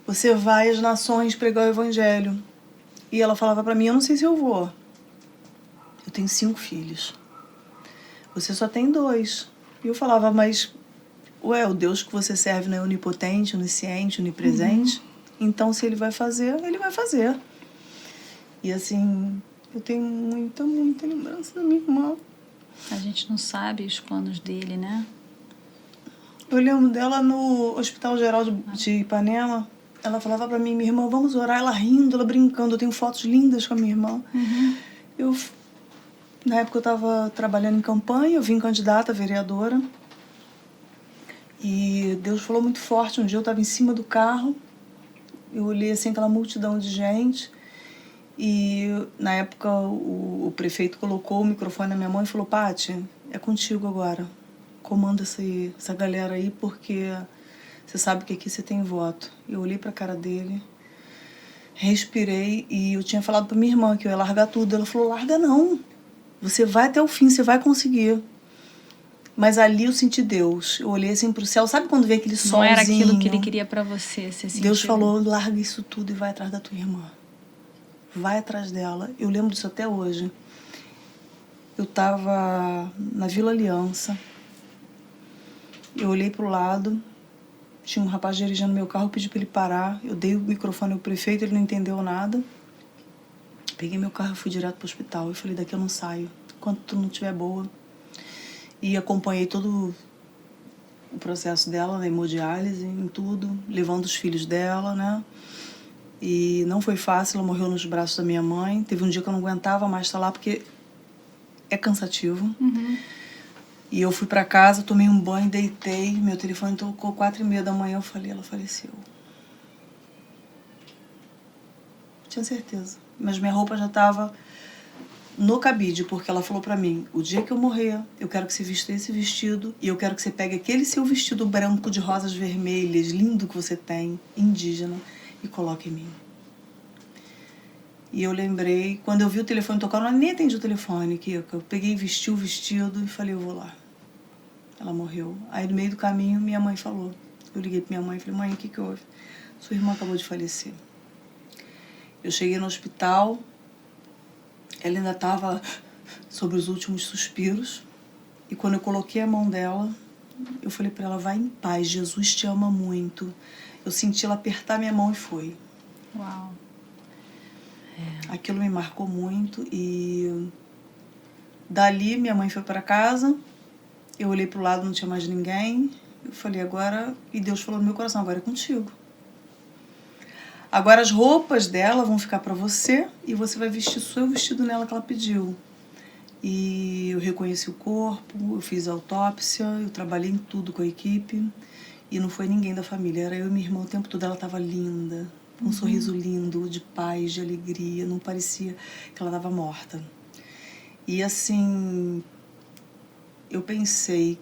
Você vai às nações pregar o evangelho. E ela falava pra mim, eu não sei se eu vou. Eu tenho 5 filhos. você só tem 2. E eu falava, mas, ué, o Deus que você serve não é onipotente, onisciente, onipresente? Então, se ele vai fazer, ele vai fazer. E assim, eu tenho muita lembrança da minha irmã. A gente não sabe os planos dele, né? Eu lembro dela no Hospital Geral de Ipanema. Ela falava pra mim, minha irmã, vamos orar. Ela rindo, ela brincando. Eu tenho fotos lindas com a minha irmã. Na época eu estava trabalhando em campanha, eu vim candidata a vereadora. E Deus falou muito forte. Um dia eu estava em cima do carro, eu olhei assim aquela multidão de gente. E na época o prefeito colocou o microfone na minha mão e falou, Paty, é contigo agora. Comanda essa galera aí, porque você sabe que aqui você tem voto. Eu olhei pra cara dele, respirei e eu tinha falado pra minha irmã que eu ia largar tudo. Ela falou, larga não. Você vai até o fim, você vai conseguir. Mas ali eu senti Deus. Eu olhei assim pro céu. Sabe quando vem aquele solzinho? Não era aquilo que ele queria pra você. Você sentiu? Deus falou, larga isso tudo e vai atrás da tua irmã. Vai atrás dela. Eu lembro disso até hoje. Eu tava na Vila Aliança. Eu olhei pro lado. Tinha um rapaz dirigindo meu carro, eu pedi pra ele parar. Eu dei o microfone ao prefeito, ele não entendeu nada. Peguei meu carro e fui direto pro hospital. Eu falei, daqui eu não saio, enquanto tu não estiver boa. E acompanhei todo o processo dela, na hemodiálise, em tudo, levando os filhos dela, né? E não foi fácil, ela morreu nos braços da minha mãe. Teve um dia que eu não aguentava mais estar lá, porque é cansativo. E eu fui pra casa, tomei um banho, deitei, meu telefone tocou 4h30 da manhã, eu falei, ela faleceu. Tinha certeza. Mas minha roupa já estava no cabide, porque ela falou pra mim, o dia que eu morrer, eu quero que você vista esse vestido e eu quero que você pegue aquele seu vestido branco de rosas vermelhas, lindo que você tem, indígena, e coloque em mim. E eu lembrei, quando eu vi o telefone tocar, eu nem atendi o telefone, Kika. Eu peguei, vesti o vestido e falei, eu vou lá. Ela morreu. Aí, no meio do caminho, minha mãe falou. Eu liguei pra minha mãe e falei, mãe, o que houve? Sua irmã acabou de falecer. Eu cheguei no hospital, ela ainda estava sobre os últimos suspiros. E quando eu coloquei a mão dela, eu falei pra ela, vai em paz, Jesus te ama muito. Eu senti ela apertar minha mão e foi. Uau. Aquilo me marcou muito e dali minha mãe foi para casa, eu olhei pro lado, não tinha mais ninguém, eu falei agora, e Deus falou no meu coração, agora é contigo. Agora as roupas dela vão ficar para você e você vai vestir o seu vestido nela que ela pediu. E eu reconheci o corpo, eu fiz a autópsia, eu trabalhei em tudo com a equipe e não foi ninguém da família, era eu e minha irmã o tempo todo, ela estava linda. Um sorriso lindo, de paz, de alegria. Não parecia que ela estava morta. E assim, eu pensei,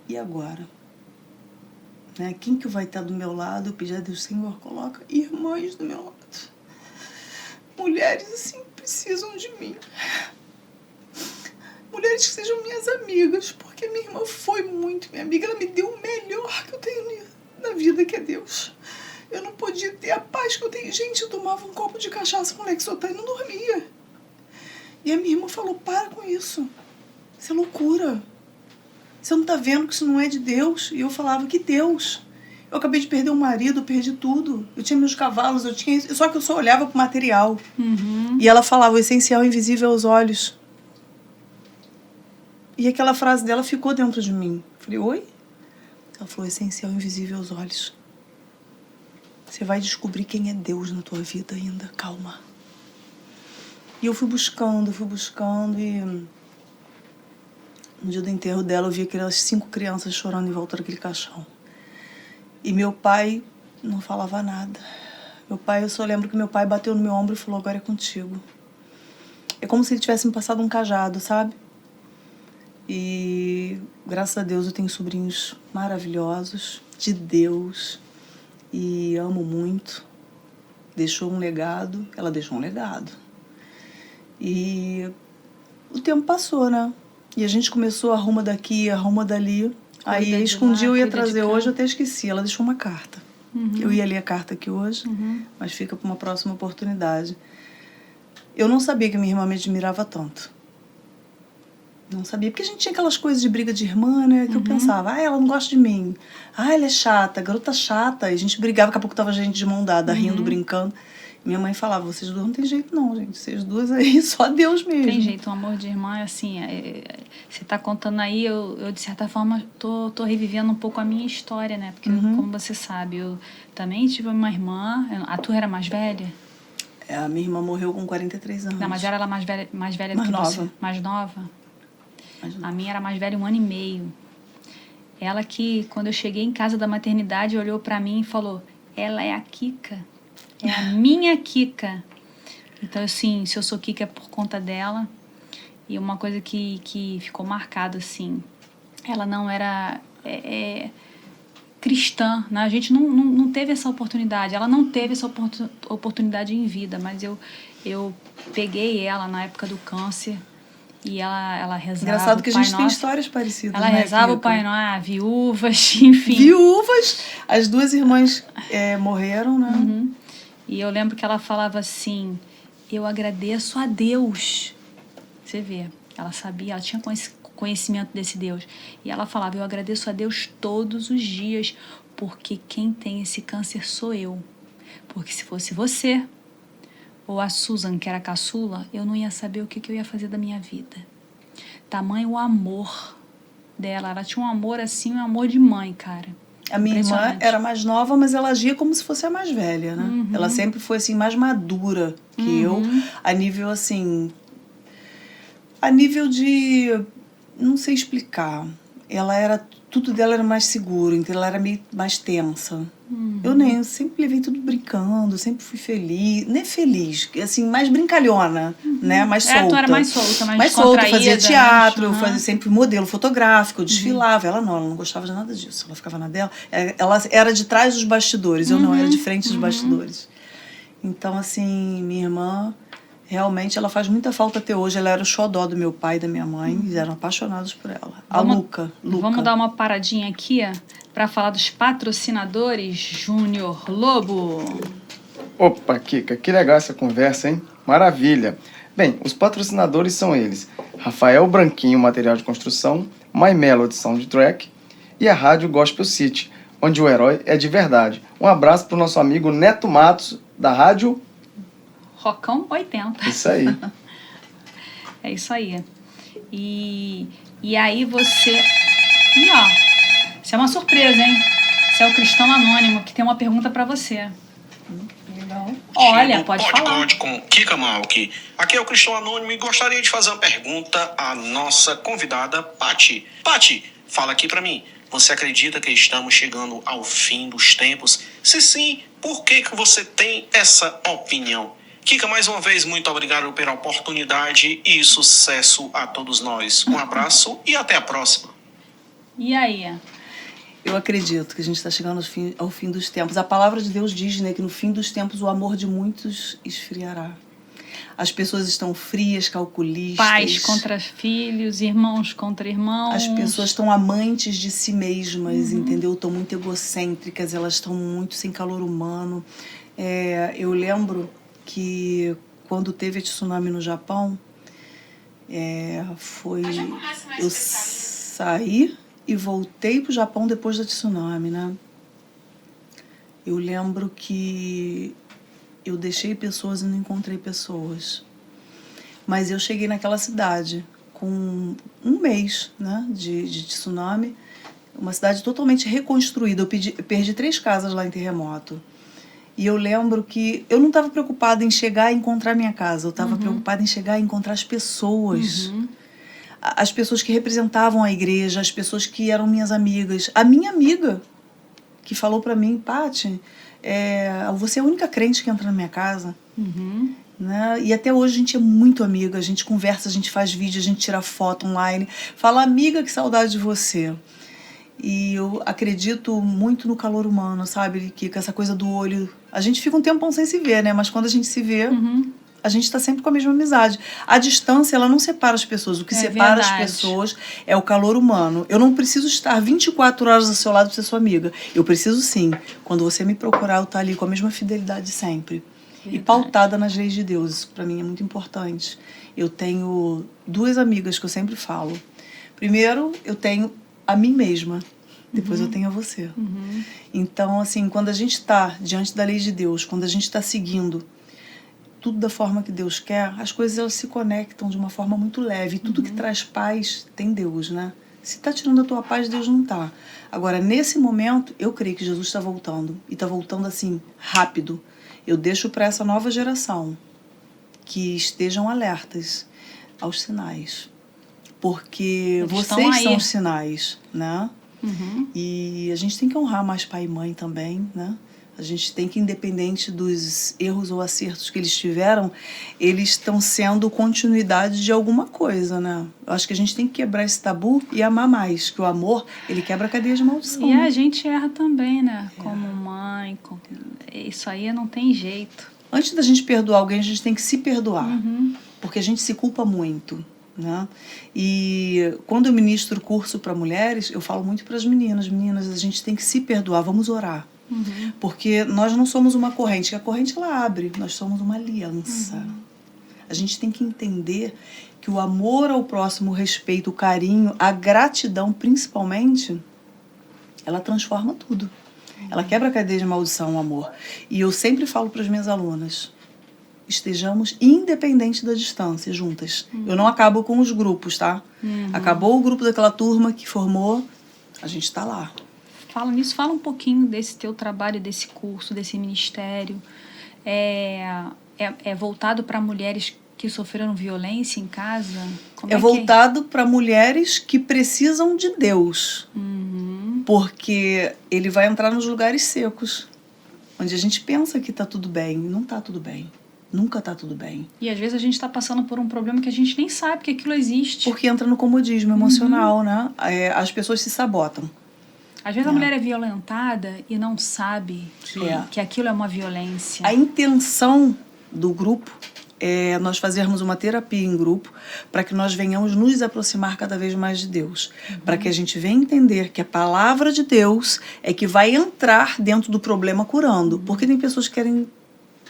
e agora? Né? Quem que vai estar do meu lado? Eu pedi a Deus, Senhor, coloca irmãs do meu lado. Mulheres assim precisam de mim. Mulheres que sejam minhas amigas, porque minha irmã foi muito minha amiga. Ela me deu o melhor que eu tenho na vida, que é Deus. Eu não podia ter a paz que eu tenho. Gente, eu tomava um copo de cachaça com Lexotan e não dormia. E a minha irmã falou, para com isso. Isso é loucura. Você não tá vendo que isso não é de Deus? E eu falava, que Deus? Eu acabei de perder um marido, eu perdi tudo. Eu tinha meus cavalos, eu tinha... Só que eu só olhava pro material. E ela falava, o essencial é invisível aos olhos. E aquela frase dela ficou dentro de mim. Eu falei, oi? Ela falou, o essencial é invisível aos olhos. Você vai descobrir quem é Deus na tua vida ainda. Calma. E eu fui buscando e... No dia do enterro dela, eu vi aquelas 5 crianças chorando em volta daquele caixão. E meu pai não falava nada. Meu pai, eu só lembro que meu pai bateu no meu ombro e falou, agora é contigo. É como se ele tivesse me passado um cajado, sabe? E graças a Deus eu tenho sobrinhos maravilhosos, de Deus. E amo muito. Deixou um legado. Ela deixou um legado. E o tempo passou, né? E a gente começou a arruma daqui, arruma dali. Aí, eis que um dia eu ia trazer hoje, eu até esqueci. Ela deixou uma carta. Eu ia ler a carta aqui hoje, mas fica para uma próxima oportunidade. Eu não sabia que minha irmã me admirava tanto. Não sabia. Porque a gente tinha aquelas coisas de briga de irmã, né? Que eu pensava, ela não gosta de mim. Ela é chata, garota chata. E a gente brigava, daqui a pouco tava a gente de mão dada, rindo, brincando. Minha mãe falava, vocês duas não tem jeito não, gente. Vocês duas aí, só Deus mesmo. Tem jeito, um amor de irmã é assim, você tá contando aí, eu de certa forma tô revivendo um pouco a minha história, né? Porque, como você sabe, eu também tive uma irmã, a tua era mais velha? A minha irmã morreu com 43 anos. Não, mas era ela mais velha mais do que nova. você? Mais nova? A minha era mais velha 1 ano e meio. Ela que, quando eu cheguei em casa da maternidade, olhou pra mim e falou, ela é a Kika. É a minha Kika. Então, assim, se eu sou Kika é por conta dela. E uma coisa que ficou marcada, assim, ela não era cristã, né? A gente não teve essa oportunidade. Ela não teve essa oportunidade em vida, mas eu peguei ela na época do câncer e ela rezava. Engraçado que a gente tem Nosso. histórias parecidas. Ela né, rezava Kika? o Pai Nosso, viúvas, enfim. Viúvas! As duas irmãs morreram, né? E eu lembro que ela falava assim, eu agradeço a Deus. Você vê, ela sabia, ela tinha conhecimento desse Deus. E ela falava, eu agradeço a Deus todos os dias, porque quem tem esse câncer sou eu. Porque se fosse você, ou a Susan, que era a caçula, eu não ia saber o que eu ia fazer da minha vida. Tamanho o amor dela. Ela tinha um amor assim, um amor de mãe, cara. A minha irmã era mais nova, mas ela agia como se fosse a mais velha, né? Ela sempre foi, assim, mais madura que eu. A nível, assim... A nível de... Não sei explicar. Tudo dela era mais seguro, então ela era meio mais tensa. Eu sempre levei tudo brincando, sempre fui feliz. Nem feliz, assim, mais brincalhona, né? Mais solta. Tu era mais solta, mais solta, fazia teatro, eu né? fazia sempre modelo fotográfico, eu desfilava. Ela não gostava de nada disso. Ela ficava na dela. Ela era de trás dos bastidores, eu não, era de frente dos bastidores. Então, assim, minha irmã... Realmente, ela faz muita falta até hoje. Ela era o xodó do meu pai e da minha mãe. Eles eram apaixonados por ela. A Luca. Vamos dar uma paradinha aqui para falar dos patrocinadores. Júnior Lobo. Opa, Kika, que legal essa conversa, hein? Maravilha. Bem, os patrocinadores são eles. Rafael Branquinho, material de construção. My Melody Soundtrack. E a Rádio Gospel City, onde o herói é de verdade. Um abraço para o nosso amigo Neto Matos, da Rádio... Rocão 80. Isso aí. É isso aí. E aí você... E ó, isso é uma surpresa, hein? Isso é o Cristão Anônimo, que tem uma pergunta pra você. Legal. Olha, pode falar. Pode com Kika Malk. Aqui é o Cristão Anônimo e gostaria de fazer uma pergunta à nossa convidada, Pati. Pati, fala aqui pra mim. Você acredita que estamos chegando ao fim dos tempos? Se sim, por que você tem essa opinião? Kika, mais uma vez, muito obrigado pela oportunidade e sucesso a todos nós. Um abraço e até a próxima. E aí? Eu acredito que a gente está chegando ao fim dos tempos. A palavra de Deus diz, né, que no fim dos tempos o amor de muitos esfriará. As pessoas estão frias, calculistas. Pais contra filhos, irmãos contra irmãos. As pessoas estão amantes de si mesmas, entendeu? Estão muito egocêntricas, elas estão muito sem calor humano. Eu lembro... que quando teve tsunami no Japão, eu saí e voltei pro Japão depois da tsunami, né? Eu lembro que eu deixei pessoas e não encontrei pessoas. Mas eu cheguei naquela cidade com 1 mês, né, de tsunami, uma cidade totalmente reconstruída. Eu perdi 3 casas lá em terremoto. E eu lembro que eu não estava preocupada em chegar e encontrar minha casa. Eu estava preocupada em chegar e encontrar as pessoas. As pessoas que representavam a igreja, as pessoas que eram minhas amigas. A minha amiga, que falou para mim, Pati, você é a única crente que entra na minha casa. Né? E até hoje a gente é muito amiga. A gente conversa, a gente faz vídeo, a gente tira foto online. Fala, amiga, que saudade de você. E eu acredito muito no calor humano, sabe? Que essa coisa do olho... A gente fica um tempão sem se ver, né? Mas quando a gente se vê, a gente está sempre com a mesma amizade. A distância, ela não separa as pessoas. O que separa verdade. as pessoas é o calor humano. Eu não preciso estar 24 horas ao seu lado para ser sua amiga. Eu preciso sim. Quando você me procurar, eu estar ali com a mesma fidelidade sempre. e pautada nas leis de Deus. Isso para mim é muito importante. Eu tenho 2 amigas que eu sempre falo. Primeiro, eu tenho a mim mesma. Depois eu tenho a você. Então, assim, quando a gente está diante da lei de Deus, quando a gente está seguindo tudo da forma que Deus quer, as coisas elas se conectam de uma forma muito leve. E tudo que traz paz tem Deus, né? Se está tirando a tua paz, Deus não está. Agora, nesse momento, eu creio que Jesus está voltando. E está voltando, assim, rápido. Eu deixo para essa nova geração que estejam alertas aos sinais. Porque Eles vocês são os sinais, né? E a gente tem que honrar mais pai e mãe também, né? A gente tem que, independente dos erros ou acertos que eles tiveram, eles estão sendo continuidade de alguma coisa, né? Eu acho que a gente tem que quebrar esse tabu e amar mais, que o amor, ele quebra a cadeia de maldição. E a gente erra também, né? Como mãe, isso aí não tem jeito. Antes da gente perdoar alguém, a gente tem que se perdoar, porque a gente se culpa muito, né? E quando eu ministro curso para mulheres, eu falo muito para as meninas, a gente tem que se perdoar, vamos orar. Porque nós não somos uma corrente, que a corrente ela abre, nós somos uma aliança. A gente tem que entender que o amor ao próximo, o respeito, o carinho, a gratidão principalmente, ela transforma tudo. Ela quebra a cadeia de maldição, o amor. E eu sempre falo para as minhas alunas, estejamos independente da distância, juntas. Eu não acabo com os grupos, tá? Acabou o grupo daquela turma que formou, a gente está lá. Fala nisso, fala um pouquinho desse teu trabalho, desse curso, desse ministério. É voltado para mulheres que sofreram violência em casa? Como voltado para mulheres que precisam de Deus. Porque ele vai entrar nos lugares secos, onde a gente pensa que está tudo bem, não está tudo bem. Nunca está tudo bem. E às vezes a gente está passando por um problema que a gente nem sabe que aquilo existe. Porque entra no comodismo emocional, né? As pessoas se sabotam. Às vezes a mulher é violentada e não sabe que aquilo é uma violência. A intenção do grupo é nós fazermos uma terapia em grupo para que nós venhamos nos aproximar cada vez mais de Deus. Para que a gente venha entender que a palavra de Deus é que vai entrar dentro do problema curando. Porque tem pessoas que querem...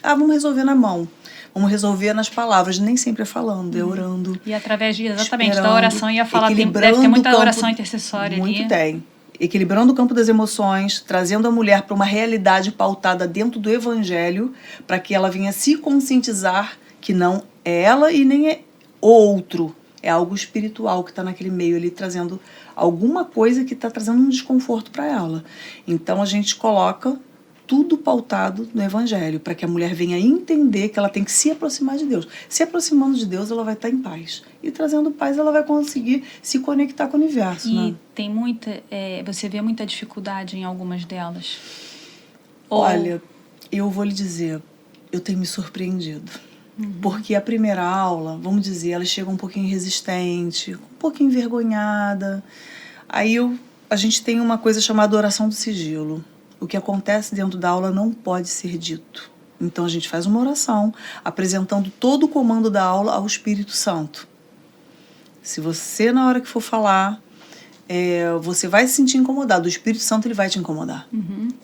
vamos resolver na mão. Vamos resolver nas palavras, nem sempre é falando, é orando. E através de, exatamente, da oração, ia falar, deve ter muita oração intercessória ali. Muito tem. Equilibrando o campo das emoções, trazendo a mulher para uma realidade pautada dentro do evangelho, para que ela venha se conscientizar que não é ela e nem é outro. É algo espiritual que está naquele meio ali, trazendo alguma coisa que está trazendo um desconforto para ela. Então a gente coloca tudo pautado no evangelho, para que a mulher venha entender que ela tem que se aproximar de Deus. Se aproximando de Deus, ela vai estar em paz. E trazendo paz, ela vai conseguir se conectar com o universo. E né? tem muita... você vê muita dificuldade em algumas delas? Olha, eu vou lhe dizer, eu tenho me surpreendido. Porque a primeira aula, vamos dizer, ela chega um pouquinho resistente, um pouquinho envergonhada. Aí a gente tem uma coisa chamada oração do sigilo. O que acontece dentro da aula não pode ser dito. Então a gente faz uma oração apresentando todo o comando da aula ao Espírito Santo. Se você, na hora que for falar, você vai se sentir incomodado, o Espírito Santo ele vai te incomodar.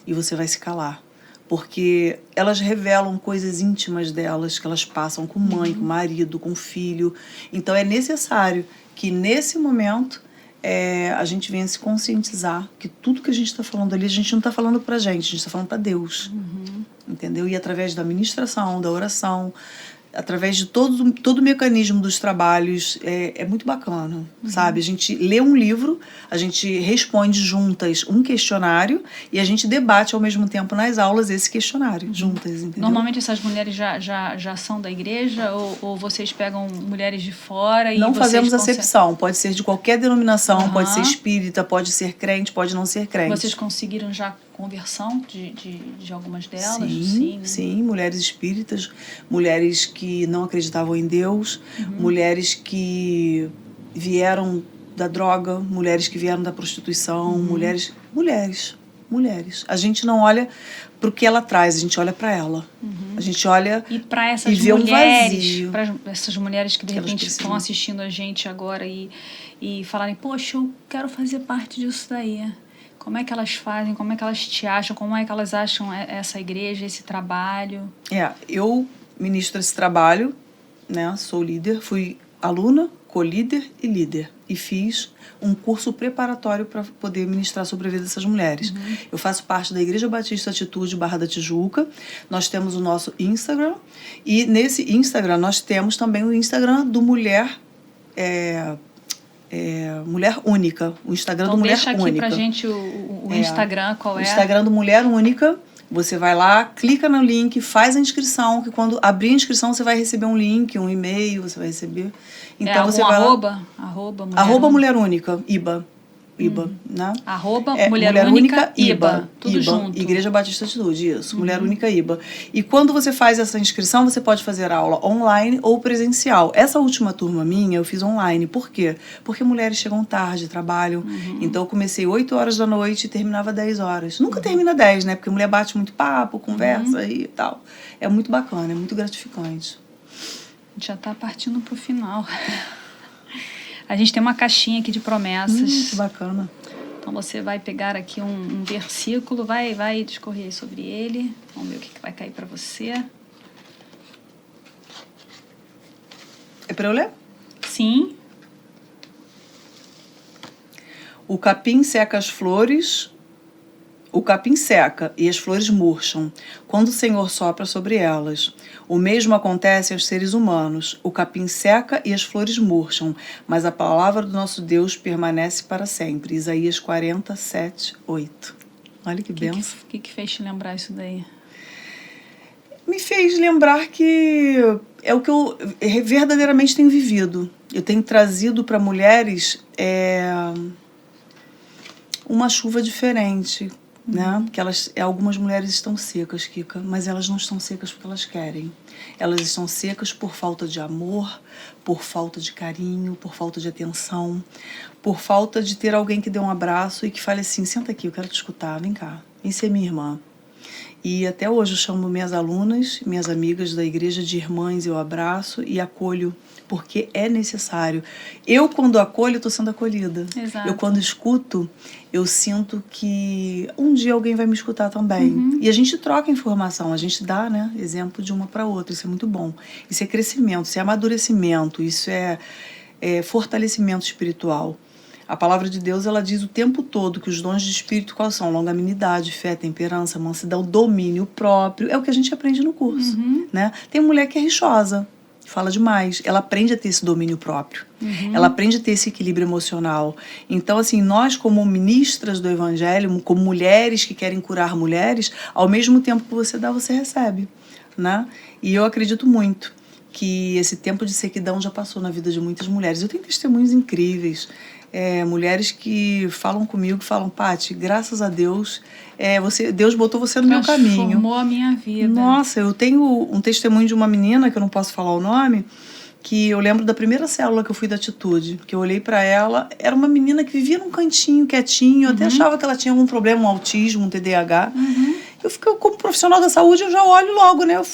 E você vai se calar. Porque elas revelam coisas íntimas delas, que elas passam com mãe, com marido, com filho. Então é necessário que nesse momento a gente venha se conscientizar que tudo que a gente está falando ali, a gente não está falando para a gente está falando para Deus. Entendeu? E através da ministração, da oração, através de todo o mecanismo dos trabalhos, é muito bacana, sabe? A gente lê um livro, a gente responde juntas um questionário e a gente debate ao mesmo tempo nas aulas esse questionário, juntas, entendeu? Normalmente essas mulheres já são da igreja ou vocês pegam mulheres de fora e não vocês fazemos acepção, pode ser de qualquer denominação, pode ser espírita, pode ser crente, pode não ser crente. Vocês conseguiram já conversão de algumas delas? Sim, mulheres espíritas, mulheres que não acreditavam em Deus, mulheres que vieram da droga, mulheres que vieram da prostituição, mulheres. A gente não olha para o que ela traz, a gente olha para ela. A gente olha e para essas vê mulheres, um vazio. para essas mulheres que de repente estão assistindo a gente agora e falarem, poxa, eu quero fazer parte disso daí. Como é que elas fazem? Como é que elas te acham? Como é que elas acham essa igreja, esse trabalho? Eu ministro esse trabalho, né? Sou líder, fui aluna, co-líder e líder. E fiz um curso preparatório para poder ministrar sobre a vida dessas mulheres. Eu faço parte da Igreja Batista Atitude Barra da Tijuca. Nós temos o nosso Instagram. E nesse Instagram nós temos também o Instagram do Mulher Única. O Instagram Então do Mulher deixa aqui Única. pra gente o Instagram, qual é? O Instagram do Mulher Única. Você vai lá, clica no link, faz a inscrição, que quando abrir a inscrição você vai receber um link, um e-mail, você vai receber. Então você vai arroba? Arroba Mulher Única, IBA. Né? Arroba Mulher Única, IBA. Tudo junto. Igreja Batista Atitude, isso. Mulher Única, IBA. E quando você faz essa inscrição, você pode fazer aula online ou presencial. Essa última turma minha, eu fiz online. Por quê? Porque mulheres chegam tarde, trabalham. Então, eu comecei 8 horas da noite e terminava 10 horas. Nunca termina 10, né? Porque mulher bate muito papo, conversa e tal. É muito bacana, é muito gratificante. Já tá partindo pro final. A gente tem uma caixinha aqui de promessas. Que bacana. Então você vai pegar aqui um versículo, vai discorrer sobre ele. Vamos ver o que vai cair para você. É para eu ler? Sim. O capim seca as flores... O capim seca e as flores murcham, quando o Senhor sopra sobre elas. O mesmo acontece aos seres humanos. O capim seca e as flores murcham, mas a palavra do nosso Deus permanece para sempre. Isaías 47, 8. Olha que bênção. O que fez te lembrar isso daí? Me fez lembrar que é o que eu verdadeiramente tenho vivido. Eu tenho trazido para mulheres uma chuva diferente. Né? Porque algumas mulheres estão secas, Kika, mas elas não estão secas porque elas querem. Elas estão secas por falta de amor, por falta de carinho, por falta de atenção, por falta de ter alguém que dê um abraço e que fale assim, senta aqui, eu quero te escutar, vem cá, vem ser minha irmã. E até hoje eu chamo minhas alunas, minhas amigas da igreja de irmãs, eu abraço e acolho, porque é necessário. Eu, quando acolho, estou sendo acolhida. Exato. Eu, quando escuto, eu sinto que um dia alguém vai me escutar também. E a gente troca informação, a gente dá, né, exemplo de uma para outra. Isso é muito bom. Isso é crescimento, isso é amadurecimento, isso é fortalecimento espiritual. A palavra de Deus, ela diz o tempo todo que os dons de espírito quais são? Longanimidade, fé, temperança, mansidão, domínio próprio. É o que a gente aprende no curso. Né? Tem mulher que é rixosa, fala demais. Ela aprende a ter esse domínio próprio. Ela aprende a ter esse equilíbrio emocional. Então, assim, nós como ministras do Evangelho, como mulheres que querem curar mulheres, ao mesmo tempo que você dá, você recebe. Né? E eu acredito muito que esse tempo de sequidão já passou na vida de muitas mulheres. Eu tenho testemunhos incríveis. Mulheres que falam comigo, falam, Paty, graças a Deus, Deus botou você no meu caminho. Transformou a minha vida. Nossa, eu tenho um testemunho de uma menina, que eu não posso falar o nome, que eu lembro da primeira célula que eu fui da Atitude, que eu olhei para ela, era uma menina que vivia num cantinho, quietinho, eu até achava que ela tinha algum problema, um autismo, um TDAH. Eu fiquei, como profissional da saúde, eu já olho logo, né? Eu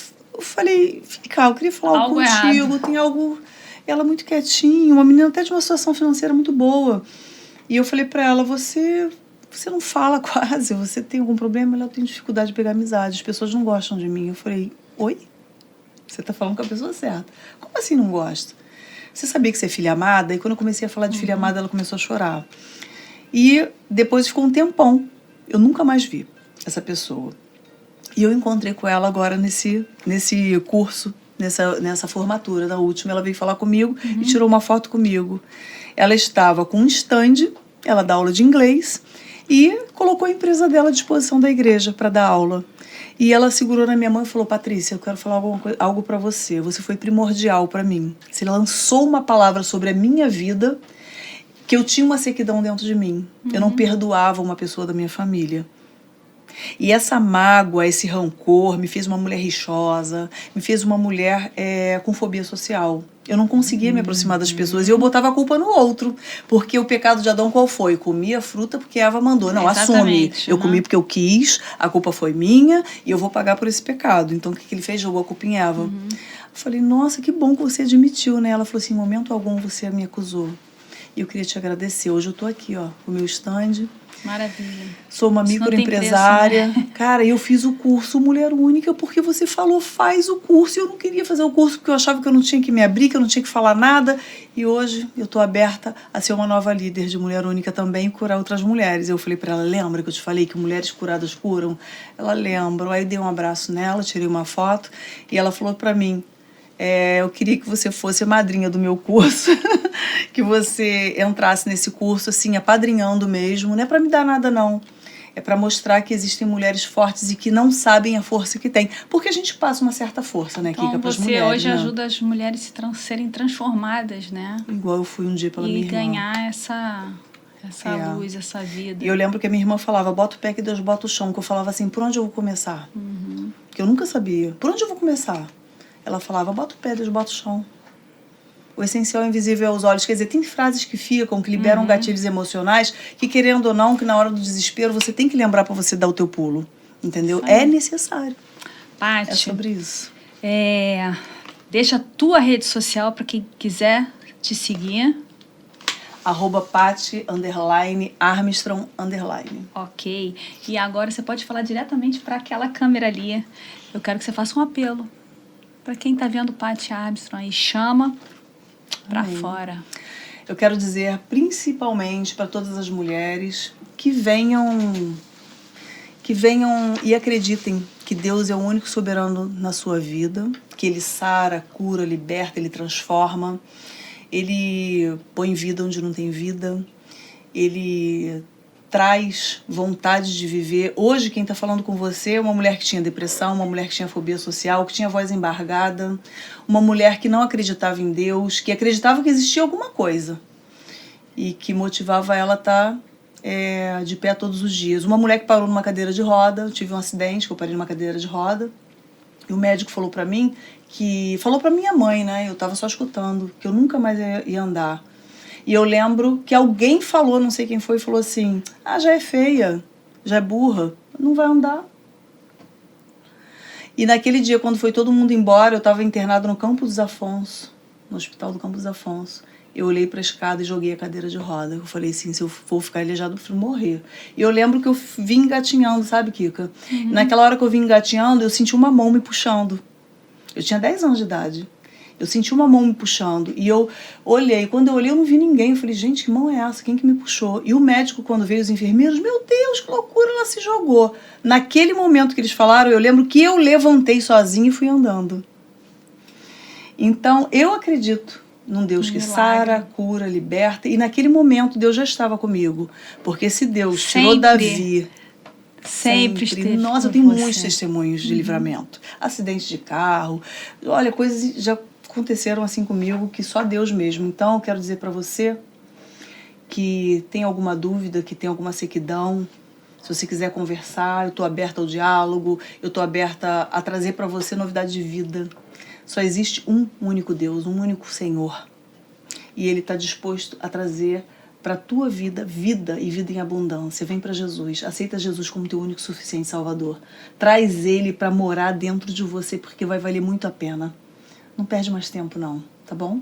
falei, fica, eu queria falar algo contigo, errado. Tem algo... Ela muito quietinha, uma menina até de uma situação financeira muito boa. E eu falei para ela, você não fala quase, você tem algum problema? Ela tem dificuldade de pegar amizade, as pessoas não gostam de mim. Eu falei, oi? Você tá falando com a pessoa certa. Como assim não gosta? Você sabia que você é filha amada? E quando eu comecei a falar de filha amada, ela começou a chorar. E depois ficou um tempão. Eu nunca mais vi essa pessoa. E eu encontrei com ela agora nesse curso, nessa formatura da última. Ela veio falar comigo e tirou uma foto comigo. Ela estava com um stand, ela dá aula de inglês, e colocou a empresa dela à disposição da igreja para dar aula. E ela segurou na minha mão e falou, Patrícia, eu quero falar algo para você. Você foi primordial para mim. Você lançou uma palavra sobre a minha vida, que eu tinha uma sequidão dentro de mim. Eu não perdoava uma pessoa da minha família. E essa mágoa, esse rancor me fez uma mulher rixosa, me fez uma mulher com fobia social. Eu não conseguia me aproximar das pessoas e eu botava a culpa no outro. Porque o pecado de Adão qual foi? Comia a fruta porque Eva mandou. Não, assume. Eu comi porque eu quis, a culpa foi minha e eu vou pagar por esse pecado. Então o que ele fez? Jogou a culpa em Eva. Eu falei, nossa, que bom que você admitiu, né? Ela falou assim, em momento algum você me acusou. E eu queria te agradecer. Hoje eu tô aqui, ó, com o meu stand, Maravilha. Sou uma Isso não tem microempresária. preço, né? Cara, eu fiz o curso Mulher Única porque você falou, faz o curso. E eu não queria fazer o curso porque eu achava que eu não tinha que me abrir, que eu não tinha que falar nada. E hoje eu tô aberta a ser uma nova líder de Mulher Única também e curar outras mulheres. Eu falei para ela, lembra que eu te falei que mulheres curadas curam? Ela lembra. Aí dei um abraço nela, tirei uma foto e ela falou para mim, eu queria que você fosse a madrinha do meu curso, que você entrasse nesse curso, assim, apadrinhando mesmo. Não é para me dar nada, não. É para mostrar que existem mulheres fortes e que não sabem a força que têm. Porque a gente passa uma certa força, né, Kika, Então para as você mulheres. hoje né? ajuda as mulheres serem transformadas, né? Igual eu fui um dia pela E minha irmã. ganhar essa É. luz, essa vida. E eu lembro que a minha irmã falava, bota o pé que Deus bota o chão. Que eu falava assim, por onde eu vou começar? Porque eu nunca sabia. Por onde eu vou começar? Ela falava, bota o pé, Deus bota o chão. O essencial é invisível aos olhos. Quer dizer, tem frases que ficam, que liberam gatilhos emocionais, que querendo ou não, que na hora do desespero você tem que lembrar para você dar o teu pulo. Entendeu? É necessário. Paty, É sobre isso. deixa a tua rede social para quem quiser te seguir. @Paty _Armstrong _. Ok. E agora você pode falar diretamente para aquela câmera ali. Eu quero que você faça um apelo para quem está vendo Paty Armstrong e chama para fora. Eu quero dizer, principalmente para todas as mulheres, que venham e acreditem que Deus é o único soberano na sua vida, que Ele sara, cura, liberta, Ele transforma, Ele põe vida onde não tem vida, Ele traz vontade de viver. Hoje, quem está falando com você é uma mulher que tinha depressão, uma mulher que tinha fobia social, que tinha voz embargada, uma mulher que não acreditava em Deus, que acreditava que existia alguma coisa e que motivava ela a estar de pé todos os dias. Uma mulher que parou numa cadeira de roda, eu tive um acidente, que eu parei numa cadeira de roda, e o médico falou para mim, falou para minha mãe, né? Eu estava só escutando, que eu nunca mais ia andar. E eu lembro que alguém falou, não sei quem foi, falou assim, já é feia, já é burra, não vai andar. E naquele dia, quando foi todo mundo embora, eu estava internada no Campo dos Afonso, no hospital do Campo dos Afonso. Eu olhei para a escada e joguei a cadeira de roda. Eu falei assim, se eu for ficar aleijada, eu prefiro morrer. E eu lembro que eu vim engatinhando, sabe, Kika? Naquela hora que eu vim engatinhando, eu senti uma mão me puxando. Eu tinha 10 anos de idade. Eu senti uma mão me puxando e eu olhei. Quando eu olhei, eu não vi ninguém. Eu falei, gente, que mão é essa? Quem que me puxou? E o médico, quando veio, os enfermeiros, meu Deus, que loucura, ela se jogou. Naquele momento que eles falaram, eu lembro que eu levantei sozinha e fui andando. Então, eu acredito num Deus que sara, cura, liberta. E naquele momento, Deus já estava comigo. Porque se Deus tirou Davi... Sempre esteve. Nossa, eu tenho muitos testemunhos de livramento. Acidente de carro. Olha, coisas já aconteceram assim comigo que só Deus mesmo. Então, eu quero dizer para você que tem alguma dúvida, que tem alguma sequidão, se você quiser conversar, eu estou aberta ao diálogo, eu estou aberta a trazer para você novidade de vida. Só existe um único Deus, um único Senhor. E Ele está disposto a trazer para a tua vida, vida e vida em abundância. Vem para Jesus, aceita Jesus como teu único suficiente Salvador. Traz Ele para morar dentro de você, porque vai valer muito a pena. Não perde mais tempo, não, tá bom?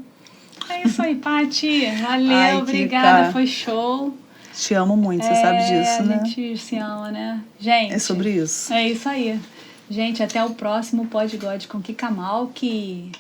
É isso aí, Paty. Valeu, obrigada, Kika. Foi show. Te amo muito, você sabe disso, né? A gente se ama, né? Gente, é sobre isso. É isso aí. Gente, até o próximo Pod God com Kika Malk.